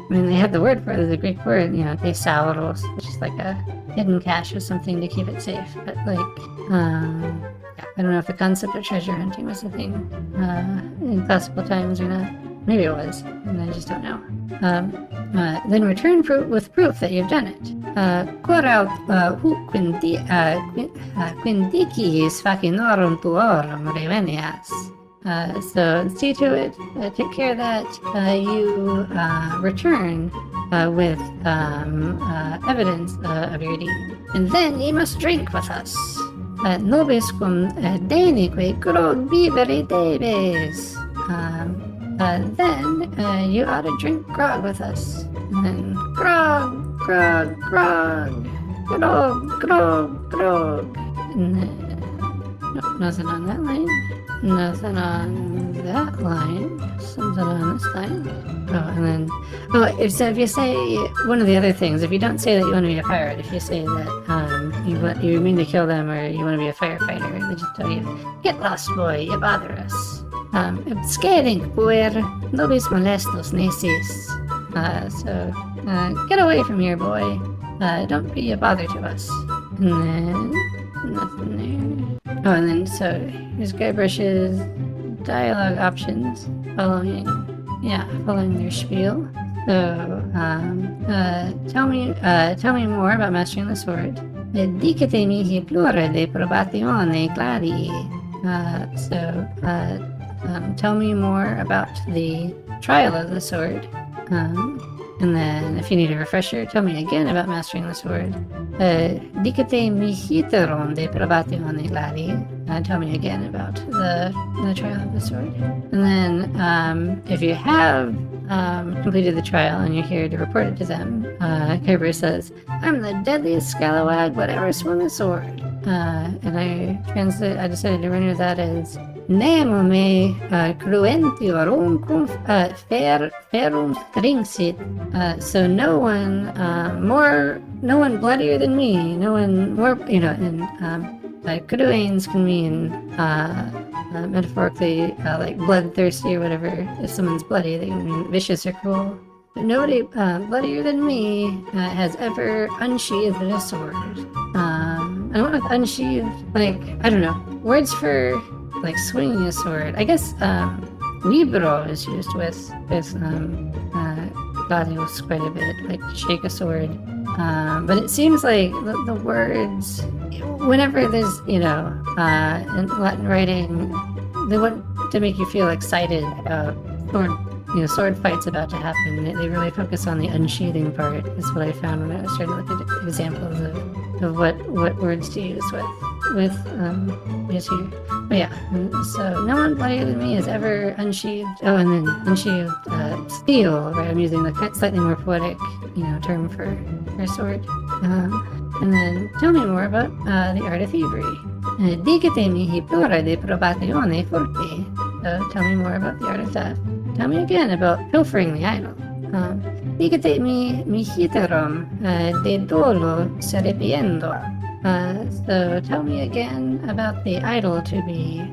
They had the word for it, there's a Greek word, thesauros, which is like a hidden cache of something to keep it safe. But I don't know if the concept of treasure hunting was a thing in classical times or not. Maybe it was, and I just don't know. Then return with proof that you've done it. Quoraut quindiciis facinorum tuorum revenias. So see to it, take care that you return with evidence of your deed. And then you must drink with us. Nobiscum denique grog vivere debes. Then you ought to drink grog with us. And then grog, grog, grog, grog, grog, grog. And then, nothing on that line. Nothing on that line. Something on this line. If you say one of the other things, if you don't say that you want to be a pirate, if you say that you mean to kill them or you want to be a firefighter, they just tell you, "Get lost, boy, you bother us. Scaring, puer, nobis molestos necis." So get away from here, boy. Don't be a bother to us. And then nothing there. Oh, and then so here's Guybrush's dialogue options following their spiel. So tell me more about mastering the sword. Dicite mihi plura de probatione clari. Tell me more about the trial of the sword. And then, if you need a refresher, tell me again about mastering the sword. Dicite mihiterum de probatione clari. Tell me again about the trial of the sword. And then, if you have completed the trial and you're here to report it to them, Guybrush says, "I'm the deadliest scalawag whatever swung a sword." And I decided to render that as Nemo me cruentiorum ferum stringsit. So no one bloodier than me, no one more, and cruens can mean metaphorically like bloodthirsty or whatever. If someone's bloody, they can mean vicious or cruel. But nobody bloodier than me has ever unsheathed a sword. I went with unsheathed, I don't know, words for like swinging a sword. I guess libero is used with gladius quite a bit, like to shake a sword. But it seems like the words, whenever there's, in Latin writing, they want to make you feel excited about sword fights about to happen. They really focus on the unsheathing part, is what I found when I was trying to look at examples of what words to use with here. But yeah, so no one bloodier than me has ever unsheathed. Oh, and then unsheathed steel, right? I'm using the slightly more poetic, term for sword. And then tell me more about the art of thievery. Dicite mihi plura de probatione forte. So tell me more about the art of theft. Tell me again about pilfering the idol. Dicite mihiterum de dolo serepiendo. So tell me again about the idol to be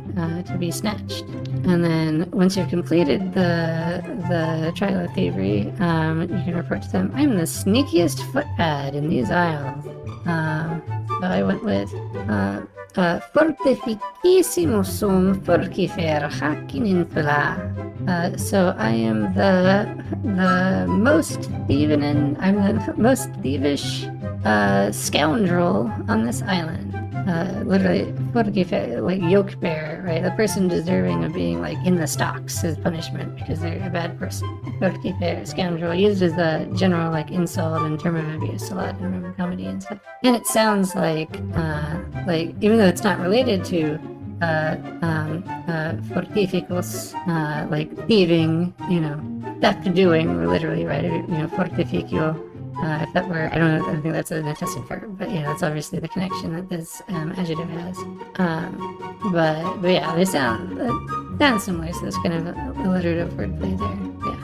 snatched. And then once you've completed the trial of thievery, you can report to them, "I'm the sneakiest footpad in these aisles." So I went with fortificissimo sum forcifer hacking infila. So I am the most most thievish scoundrel on this island. Literally, like yoke bearer, right? The person deserving of being like in the stocks as punishment because they're a bad person. Scoundrel, used as a general like insult and term of abuse a lot in Roman comedy and stuff. And it sounds like even though it's not related to fortificus, like thieving, theft doing, literally, right? Fortificio. If that were, I don't think that's an attested verb, but that's obviously the connection that this adjective has. But yeah, they sound similar, so there's kind of a alliterative wordplay there. Yeah,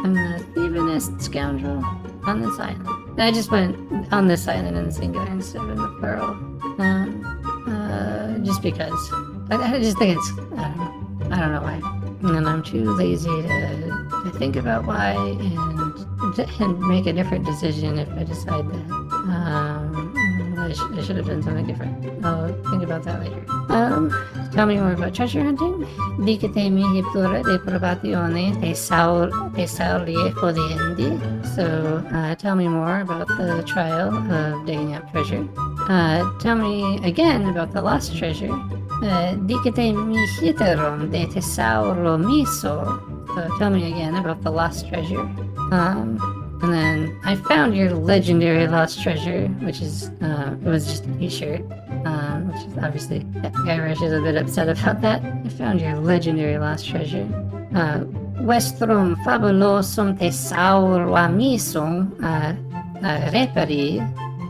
I'm the thievingest scoundrel on this island. And I just went on this island in the singular instead of in the plural, just because. I just think it's, I don't know why. And I'm too lazy to think about why and make a different decision if I decide that. I should have done something different. I'll think about that later. Tell me more about treasure hunting. Dicite mihi plura de probatione thesaurie fodiendi. So tell me more about the trial of digging up treasure. Tell me again about the lost treasure. Dicite mihiterum de thesauro miso. So tell me again about the lost treasure. And then I found your legendary lost treasure, which is it was just a t-shirt, which is obviously Guybrush is a bit upset about that. I found your legendary lost treasure. Vestrum fabulosum thesauro amisum repari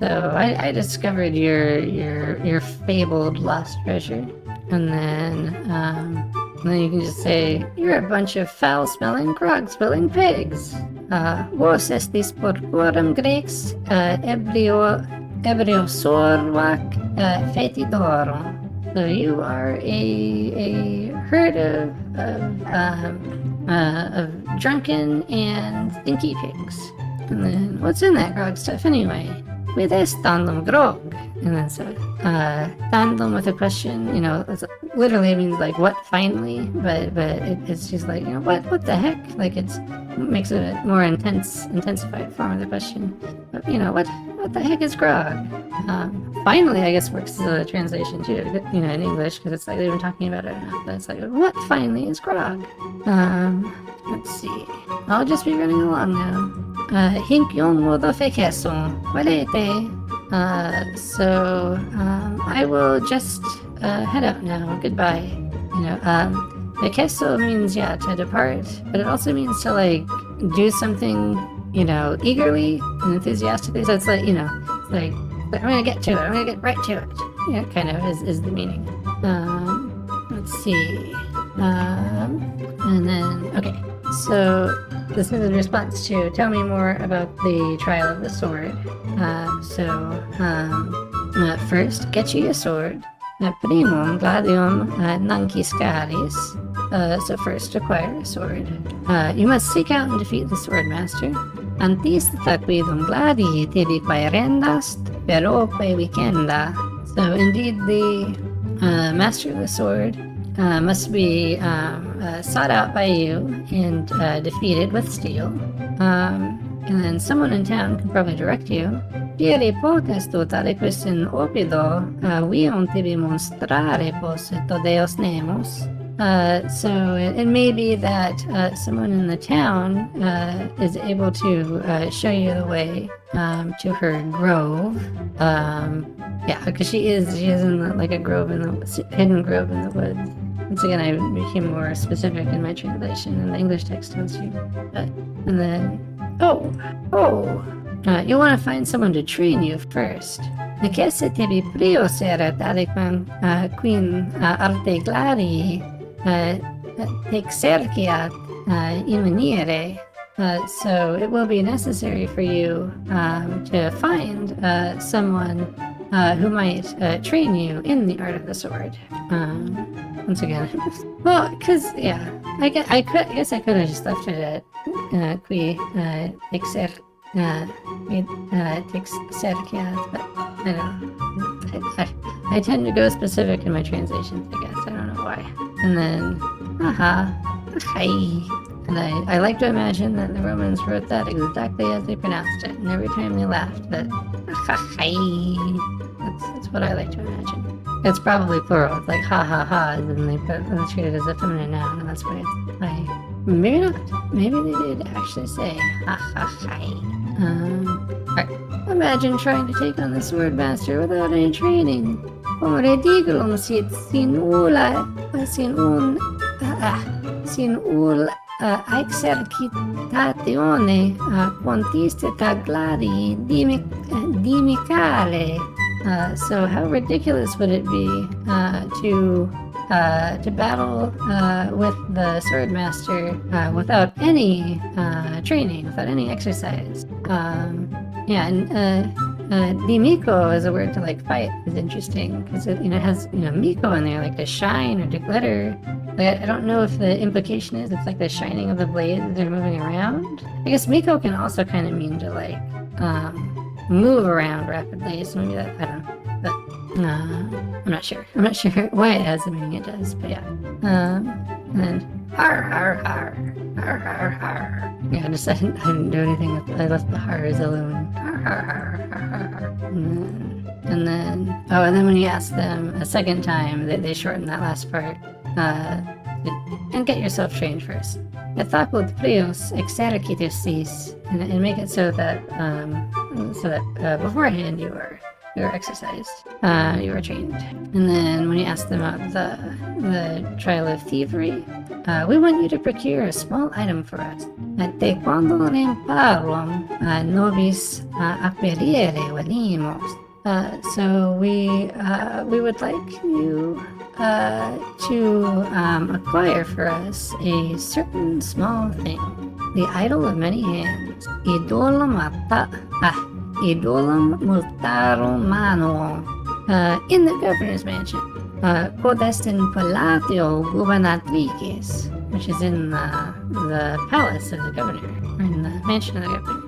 So I discovered your fabled lost treasure, and then you can just say, "You're a bunch of foul-smelling, grog-spilling pigs. Vos estis porcorum grex, ebriosorvac, fetidorum." So you are a herd of drunken and stinky pigs. And then, what's in that grog stuff anyway? With a tandem grog. And then so, tandem with a question, it's literally means like, what finally? But it's just like, what the heck? Like, it makes it a more intensified form of the question. But, what the heck is grog? Finally, I guess works as a translation too, in English, because it's like they've been talking about it enough. But it's like, what finally is grog? Let's see. I'll just be running along now. Hink yon modo fekeso. Valete. So I will just head out now. Goodbye. Fekeso means, to depart, but it also means to, like, do something, eagerly and enthusiastically. So it's like, it's like, I'm gonna get to it. I'm gonna get right to it. Yeah, kind of is the meaning. Let's see. And then, okay. So this is in response to tell me more about the trial of the sword. First, get you a sword. Primum gladium nanquiscaris. So first, acquire a sword. You must seek out and defeat the swordmaster. Antistata quidum gladi tibi quaerendast, peroque weekenda. So indeed, the master of the sword must be sought out by you and defeated with steel. And then someone in town can probably direct you. Dieri potestu tale questin opido, vium tibi monstrare posseto deos nemos. So it may be that someone in the town is able to show you the way to her grove. Because she is in a grove hidden grove in the woods. Once again, I became more specific in my translation than the English text tells you. And then, you want to find someone to train you first. Necesse tibi prios erat aliquam quin arte glari exerciat invenire. So it will be necessary for you to find someone who might train you in the art of the sword. Once again, well, because I guess I could have just left it at qui exerciat, but I don't know. I tend to go specific in my translations, I guess. I don't know why. And then, hi. And I like to imagine that the Romans wrote that exactly as they pronounced it, and every time they laughed, that hi. That's what I like to imagine. It's probably plural. It's like ha ha ha, and then they treat it as a feminine noun, and that's why it's maybe not. Maybe they did actually say ha ha hi. Alright. Imagine trying to take on the swordmaster without any training. Ore diglum sit sin ul exercitatione quantistata gladi dimicale. So how ridiculous would it be to battle with the swordmaster without any training, without any exercise? Dimiko is a word to like fight is interesting because it has miko in there, like to shine or to glitter. Like, I don't know if the implication is it's like the shining of the blades as they're moving around. I guess miko can also kind of mean to like move around rapidly. So maybe that, I don't know, but I'm not sure. I'm not sure why it has the meaning it does. But yeah, and then har har har har har har. Yeah, I didn't do anything with. I left the hars alone. Har har har har har har. And then when you ask them a second time, they shorten that last part. And get yourself trained first. Ethapud prios exercitus sis, and make it so that beforehand you are you were exercised. You were trained. And then when you asked them about the trial of thievery, we want you to procure a small item for us. Te quando remparum nobis aperiere venimos. So we would like you to acquire for us a certain small thing, the idol of many hands, idolum multarum manuum, in the governor's mansion, quod est in palatio gubernatrices, which is in the palace of the governor, or in the mansion of the governor.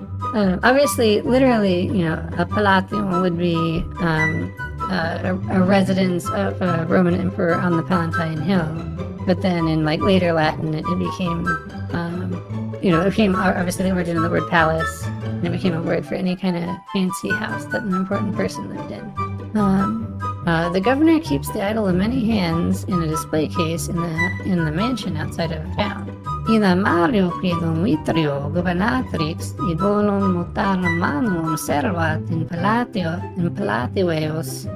Obviously, literally, a palatium would be a residence of a Roman emperor on the Palatine Hill. But then in later Latin, it became, it became obviously the origin of the word palace, and it became a word for any kind of fancy house that an important person lived in. The governor keeps the idol of many hands in a display case in the mansion outside of town. Ida Mario quidum vitrio gubernatrix idolum mutarum manuum servat in palatioeos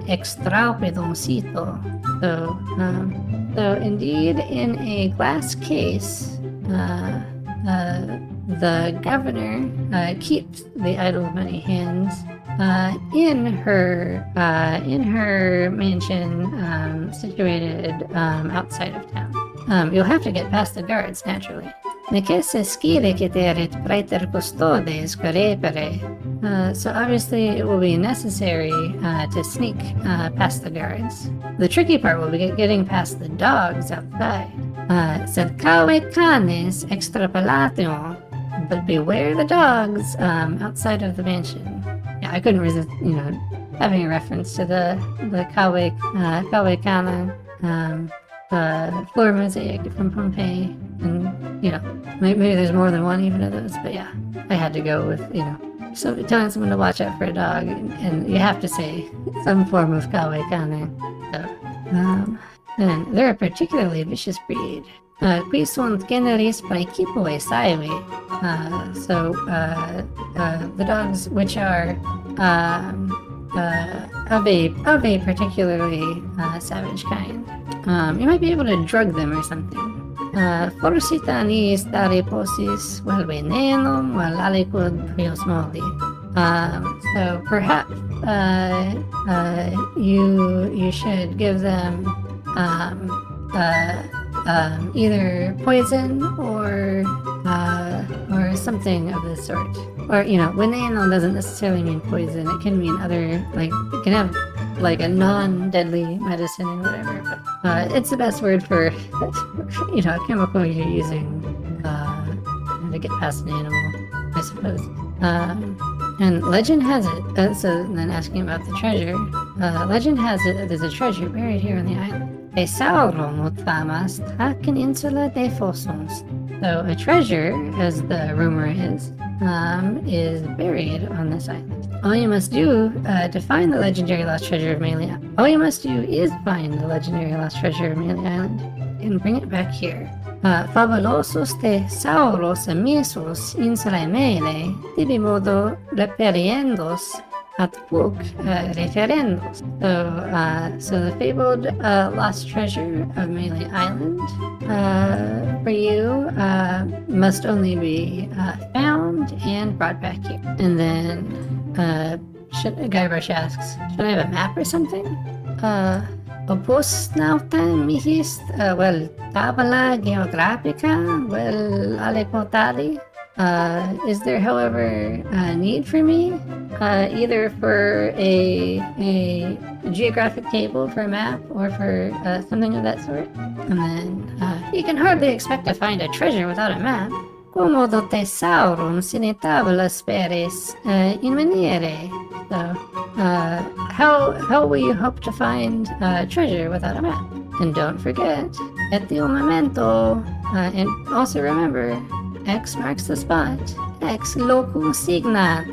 extraupidum sito. So indeed, in a glass case, the governor keeps the idol of many hands in her mansion situated outside of town. You'll have to get past the guards, naturally. Necesse scire ceterit praeter custodes querepere. So obviously it will be necessary to sneak past the guards. The tricky part will be getting past the dogs outside. Sed cave canes extra palatio. But beware the dogs outside of the mansion. Yeah, I couldn't resist, having a reference to the cave cane, the floor mosaic from Pompeii, and maybe there's more than one even of those, but yeah, I had to go with so telling someone to watch out for a dog, and you have to say some form of cave cane. So, and they're a particularly vicious breed. Qui sunt generis praecipoe saevi. So the dogs which are of a particularly savage kind. You might be able to drug them or something. Forsitan stare posis vel venenum vel aliquod prius modi. So perhaps you should give them either poison or something of this sort. Or veneno doesn't necessarily mean poison. It can mean other, it can have a non-deadly medicine or whatever. But it's the best word for a chemical you're using to get past an animal, I suppose. And legend has it. So then asking about the treasure, legend has it that there's a treasure buried here on the island. Thesaurum ut famas hac in insula de fossums. So a treasure, as the rumor is buried on this island. All you must do to find the legendary lost treasure of Melee Island. All you must do is find the legendary lost treasure of Melee Island and bring it back here. Fabulosus thesauros emisus insulae Melee tibi modo reperiendos at puc referendos. So the fabled lost treasure of Melee Island for you must only be found and brought back here. And then Guybrush asks, should I have a map or something? Opus nautem mihis vel tabula geographica vel alecotali. Is there, however, a need for me, either for a geographic table for a map or for something of that sort? And then, you can hardly expect to find a treasure without a map. Quomodo thesaurum sine tabula speres inveniere. So, how will you hope to find treasure without a map? And don't forget, etium memento, and also remember, X marks the spot. X locum signat.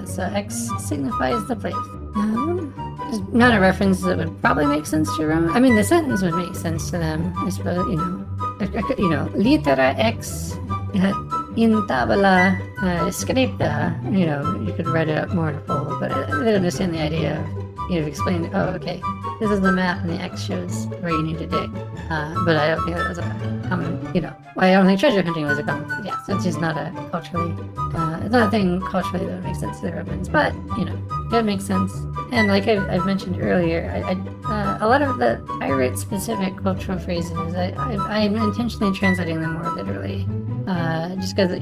So X signifies the place. There's not a reference that would probably make sense to Roman. I mean, the sentence would make sense to them, I suppose. Litera X in tabula scripta. You could write it up more in full. but they understand the idea of, you've explained, oh, okay, this is the map and the X shows where you need to dig. But I don't think that was a common, I don't think treasure hunting was a common, so it's just not a culturally, it's not a thing culturally that makes sense to the Romans, but, it makes sense. And like I've mentioned earlier, a lot of the pirate-specific cultural phrases, I'm intentionally translating them more literally, just because,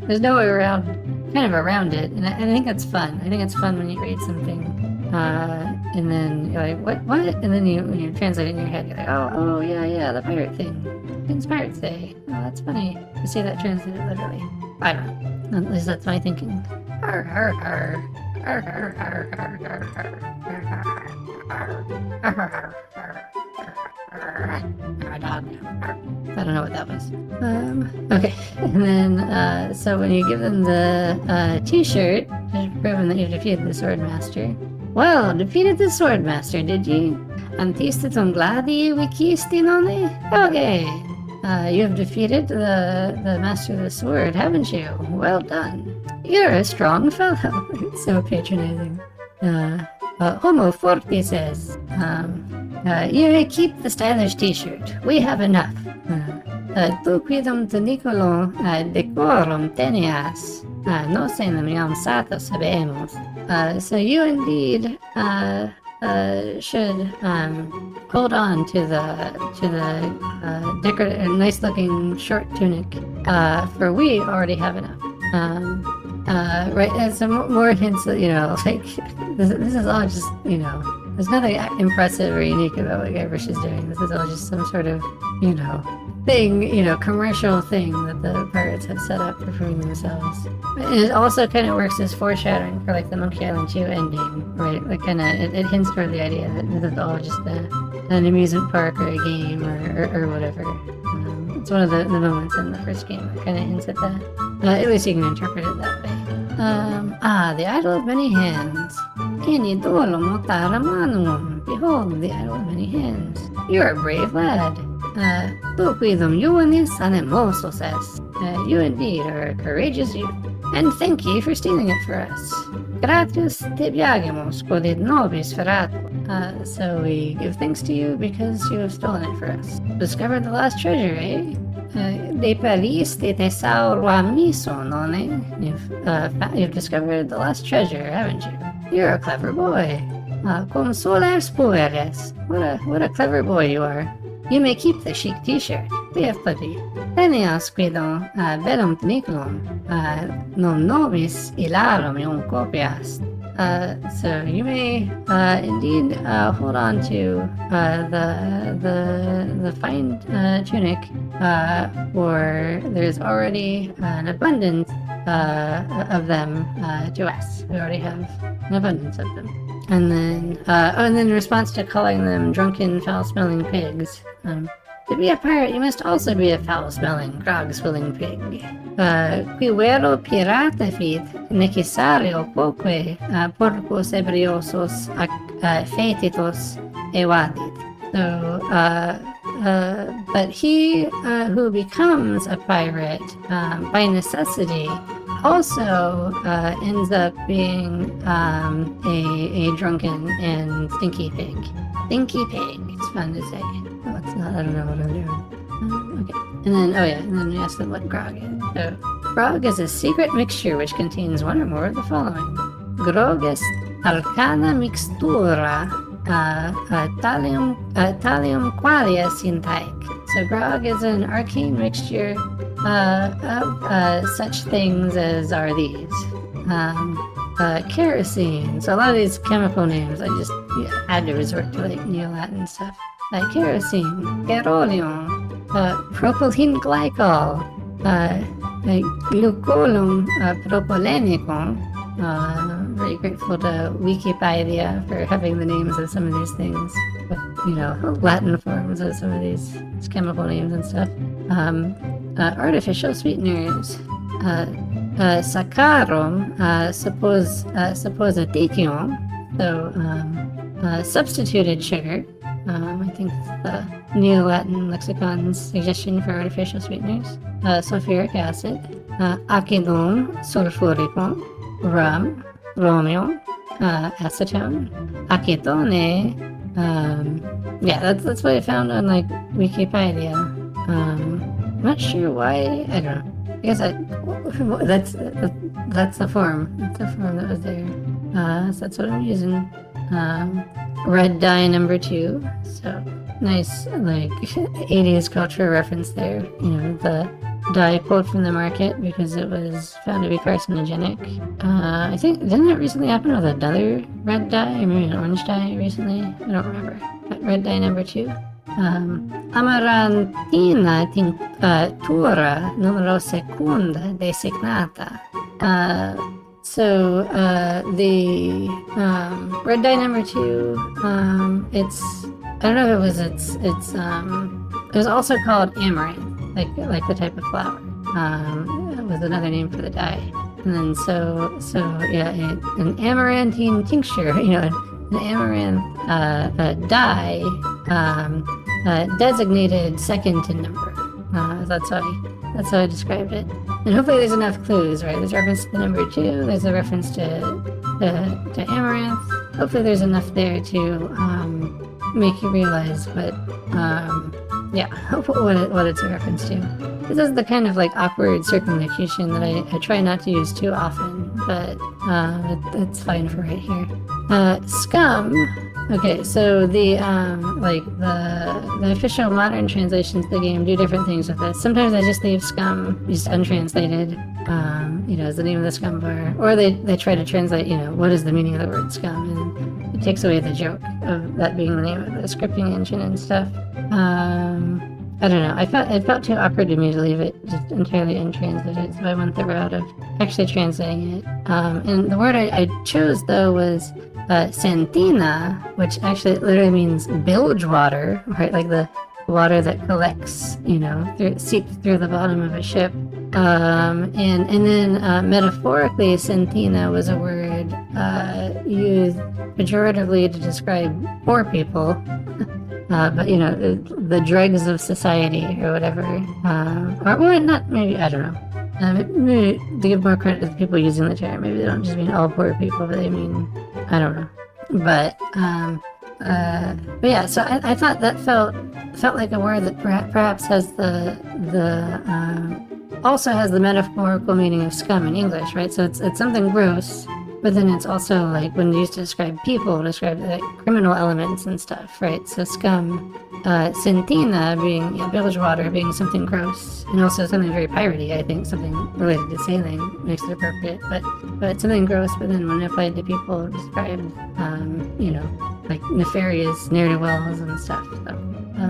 there's no way around it, and I think that's fun. I think it's fun when you read something, and then you're like, what? And then when you translate it in your head, you're like, oh, yeah, the pirate thing. Things pirates say. Oh, that's funny. You see that translated literally. I don't know. At least that's my thinking. Arr, arr, arr. Arr, arr, arr, arr, arr, arr, arr, arr, arr, dog. I don't know what that was. Okay. And then, so when you give them the t-shirt, proving that you've defeated the Swordmaster. Well, defeated the Swordmaster, did you? Antistaton gladi wikisti nonne? Okay. You have defeated the Master of the Sword, haven't you? Well done. You're a strong fellow. It's so patronizing. Homo Forti says, you may keep the stylish t-shirt. We have enough. Tu quidum tuniculum decorum tenias. No senum iam satos habemus. So you indeed should hold on to the decorative, nice-looking short tunic, for we already have enough. Right, and some more hints that, like, this is all just, there's nothing impressive or unique about what Guybrush is doing. This is all just some sort of, thing, commercial thing that the pirates have set up for freeing themselves. And it also kind of works as foreshadowing for, like, the Monkey Island 2 ending, right? Like, kind of, it hints toward the idea that this is all just an amusement park or a game or whatever. It's one of the moments in the first game that kind of hints at that. At least you can interpret it that way. The Idol of Many Hands. Ini dolum otaramanum. Behold, the Idol of Many Hands. You're a brave lad. Tu quidum juvenis animosus est. You indeed are a courageous youth. And thank ye for stealing it for us. Gratias tebiagimus quodid nobis feratur. So we give thanks to you because you have stolen it for us. Discovered the lost treasure, eh? De periste thesaurua miso, nonne? You've discovered the lost treasure, haven't you? You're a clever boy. Cum soles pueres. What a clever boy you are. You may keep the chic t-shirt. We have plenty. Tenias quidum bellum tuniculum. Non nobis ilarum ium copias. So you may indeed hold on to the fine tunic, for there's already an abundance of them to us. We already have an abundance of them. And then, in response to calling them drunken, foul-smelling pigs, to be a pirate, you must also be a foul-smelling, grog-swilling pig. Qui vero pirata fit, necessario quoque porcos ebriosos fetitos evadit. So, but he who becomes a pirate by necessity also ends up being a drunken and stinky pig. Stinky pig. It's fun to say. No, it's not. I don't know what I'm doing. Okay. And then we ask them what grog is. So, grog is a secret mixture which contains one or more of the following. Grog est arcana mixtura talium qualia sintaic. So grog is an arcane mixture of such things as are these. Kerosene. So a lot of these chemical names, I just had to resort to like Neo-Latin stuff. Like kerosene, petroleum, propylene glycol, glucolum propilenicum. Very grateful to Wikipedia for having the names of some of these things, with, Latin forms of some of these chemical names and stuff. Artificial sweeteners. Saccharum, supposititium, so substituted sugar. I think it's the Neo-Latin lexicon's suggestion for artificial sweeteners. Sulfuric acid, acidum sulfuricum, rum, bromium, acetone. Acetone. Yeah, that's what I found on like Wikipedia. I'm not sure why. I don't know. I guess that's the form. That's the form that was there. So that's what I'm using. Red dye number 2. So nice, like 80s cultural reference there. You know, the dye pulled from the market because it was found to be carcinogenic. I think didn't that recently happen with another red dye, or maybe an orange dye recently? I don't remember. But red dye number 2. Amarantina tinctura numero secunda designata. So the red dye number 2, it's I don't know if it was it was also called amaranth, like the type of flower. It was another name for the dye. And then so yeah, an amaranthine tincture, you know, an amaranth dye designated second in number. That's how I described it. And hopefully there's enough clues, right? There's reference to the number 2. There's a reference to amaranth. Hopefully there's enough there to make you realize what it's a reference to. This is the kind of like awkward circumlocution that I try not to use too often, but it's fine for right here. SCUMM. Okay, so the official modern translations of the game do different things with this. Sometimes I just leave SCUMM just untranslated, you know, as the name of the SCUMM bar, or they try to translate, you know, what is the meaning of the word SCUMM, and it takes away the joke of that being the name of the scripting engine and stuff. I don't know. It felt too awkward to me to leave it just entirely untranslated, so I went the route of actually translating it. And the word I chose though was santina, which actually literally means bilge water, right? Like the water that collects, you know, seeps through the bottom of a ship. And then metaphorically, santina was a word used pejoratively to describe poor people. But you know, the dregs of society or whatever, or not, maybe, I don't know. Maybe to give more credit to the people using the term, maybe they don't just mean all poor people, but they mean, I don't know. But yeah, so I thought that felt like a word that perhaps has also has the metaphorical meaning of scum in English, right? So it's something gross, but then it's also like when used to describe people, describe like criminal elements and stuff, right? So scum, santina being bilge water, being something gross, and also something very piratey. I think something related to sailing makes it appropriate, but something gross. But then when applied to people, describe you know, like nefarious ne'er-do-wells and stuff. So I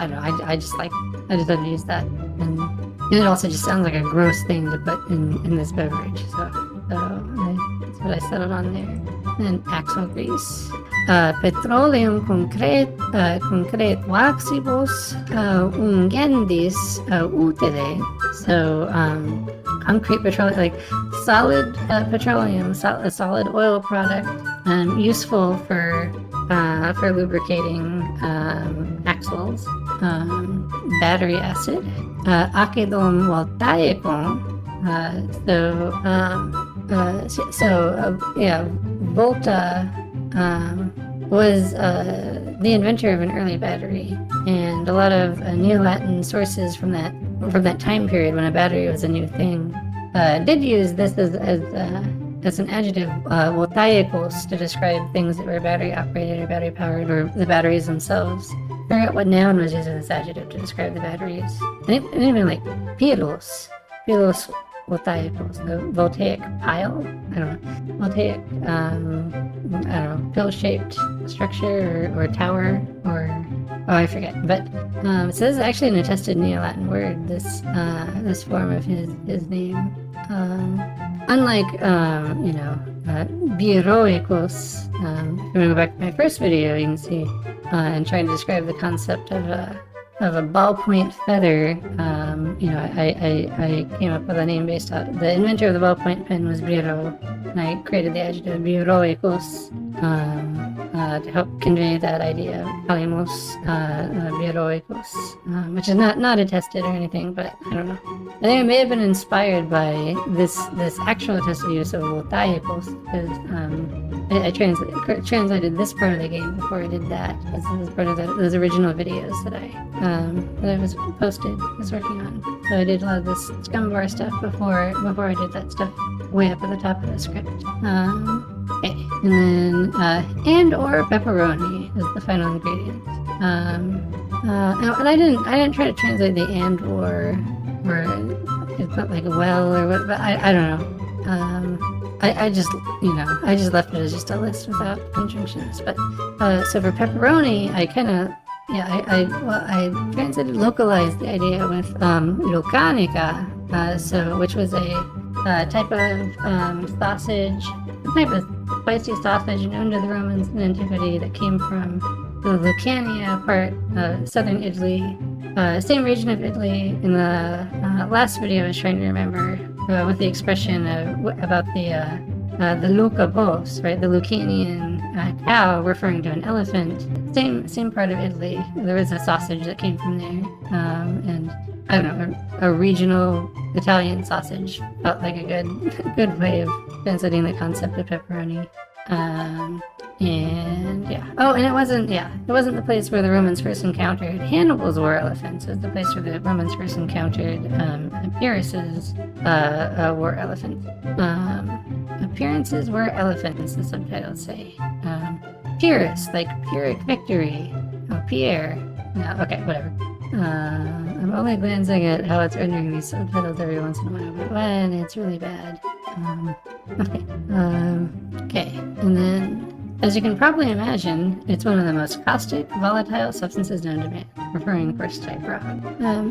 don't know. I just like to use that, and it also just sounds like a gross thing to put in this beverage. So that's what I settled on there. And axle grease. Petroleum concrete waxibus ungendis utile. So concrete petroleum, like solid petroleum, a solid oil product, useful for lubricating axles. Battery acid. Acetone voltaico. Volta was the inventor of an early battery, and a lot of Neo-Latin sources from that time period when a battery was a new thing did use this as an adjective, voltaicos, to describe things that were battery operated or battery powered, or the batteries themselves. I forgot what noun was used as this adjective to describe the batteries. And even like pilos voltaicos, the voltaic pile. I don't know, voltaic, pill-shaped structure or tower, or I forget. But so this is actually an attested Neo-Latin word. This form of his name. Unlike biroicos. If we go back to my first video, you can see and trying to describe the concept of a ballpoint feather. I came up with a name based on the inventor of the ballpoint pen was Biro, and I created the adjective biroicos to help convey that idea of halimos biologicos, which is not attested or anything, but I don't know. I think it may have been inspired by this actual attested use of voltaicos, because I translated this part of the game before I did that. This is part of those original videos that I was was working on. So I did a lot of this SCUMM Bar stuff before I did that stuff way up at the top of the script. Okay, and then and or pepperoni is the final ingredient. And I didn't try to translate the and or it's not like a well or what, but I don't know. I just left it as just a list without conjunctions. But so for pepperoni, I kind of I translated localized the idea with lucanica, which was a type of sausage, a type of spicy sausage known to the Romans in antiquity that came from the Lucania part of southern Italy, same region of Italy. In the last video I was trying to remember with the expression about the Luca bos, right? The Lucanian cow referring to an elephant. Same part of Italy. There was a sausage that came from there, and I don't know, a regional Italian sausage felt like a good way of translating the concept of pepperoni. And yeah. Oh, and it wasn't the place where the Romans first encountered Hannibal's war elephants. It was the place where the Romans first encountered Pyrrhus's war elephant. Appearances were elephants, the subtitles say. Pyrrhus, like Pyrrhic victory. Oh, Pierre. No, okay, whatever. I'm only glancing at how it's rendering these subtitles every once in a while, but when it's really bad. Okay, and then, as you can probably imagine, it's one of the most caustic, volatile substances known to man, referring of course to grog.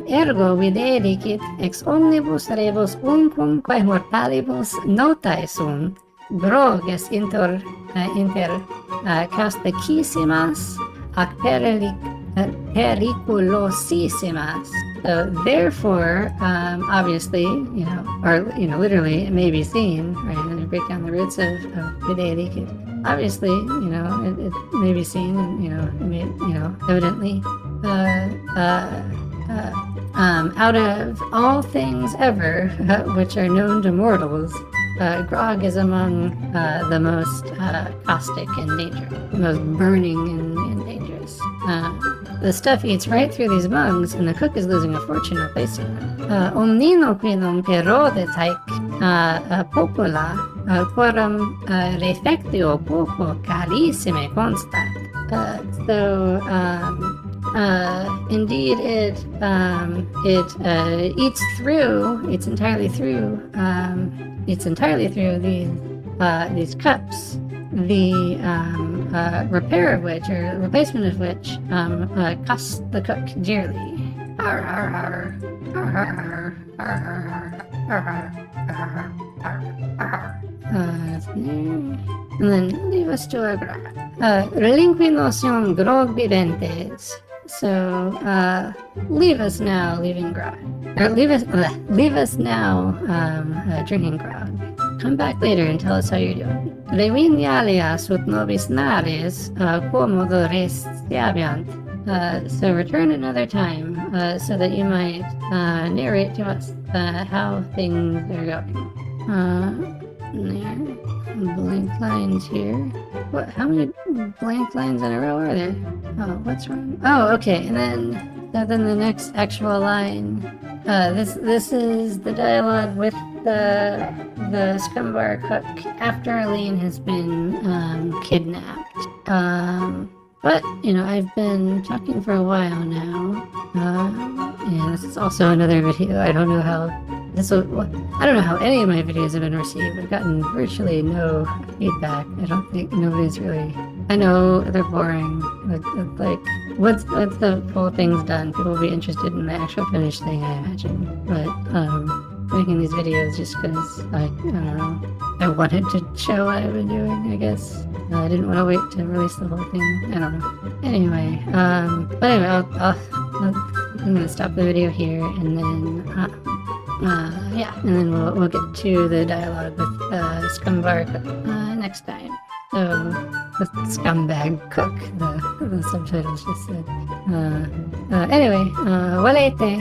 Ergo videre licit ex omnibus rebus uncum quae mortalibus notae sunt, grog est inter causticissimas ac periculosissimas. So therefore, obviously, literally, it may be seen, right? And then you break down the roots of videre licit. Obviously, it may be seen, and evidently, out of all things ever which are known to mortals, grog is among the most caustic and dangerous, the most burning and dangerous. The stuff eats right through these mugs, and the cook is losing a fortune replacing them. Omnino quidum perode taec popula, quorum refectio poco calissime constat. Indeed, it eats entirely through these cups, the repair of which, or replacement of which, costs the cook dearly. And then leave us to our grog. Relinquinosion grog viventes. So, leave us now leaving grog. Or leave us now drinking grog. Come back later and tell us how you're doing. Revinialias ut nobis nares quomodo restiabiant. So return another time so that you might narrate to us how things are going. There. Blank lines here. What? How many blank lines in a row are there? Oh, what's wrong? Oh, okay. And then the next actual line. This is the dialogue with the SCUMM Bar cook after Elaine has been kidnapped. But I've been talking for a while now. And this is also another video. I don't know how any of my videos have been received. I've gotten virtually no feedback. I don't think nobody's really. I know they're boring. Like, once the whole thing's done, people will be interested in the actual finished thing, I imagine. But making these videos just because I don't know. I wanted to show what I've been doing, I guess. I didn't want to wait to release the whole thing. I don't know. Anyway, but anyway, I'm gonna stop the video here, and then and then we'll get to the dialogue with SCUMM Bar next time. So, the scumbag cook, the subtitles just said. Anyway, walete.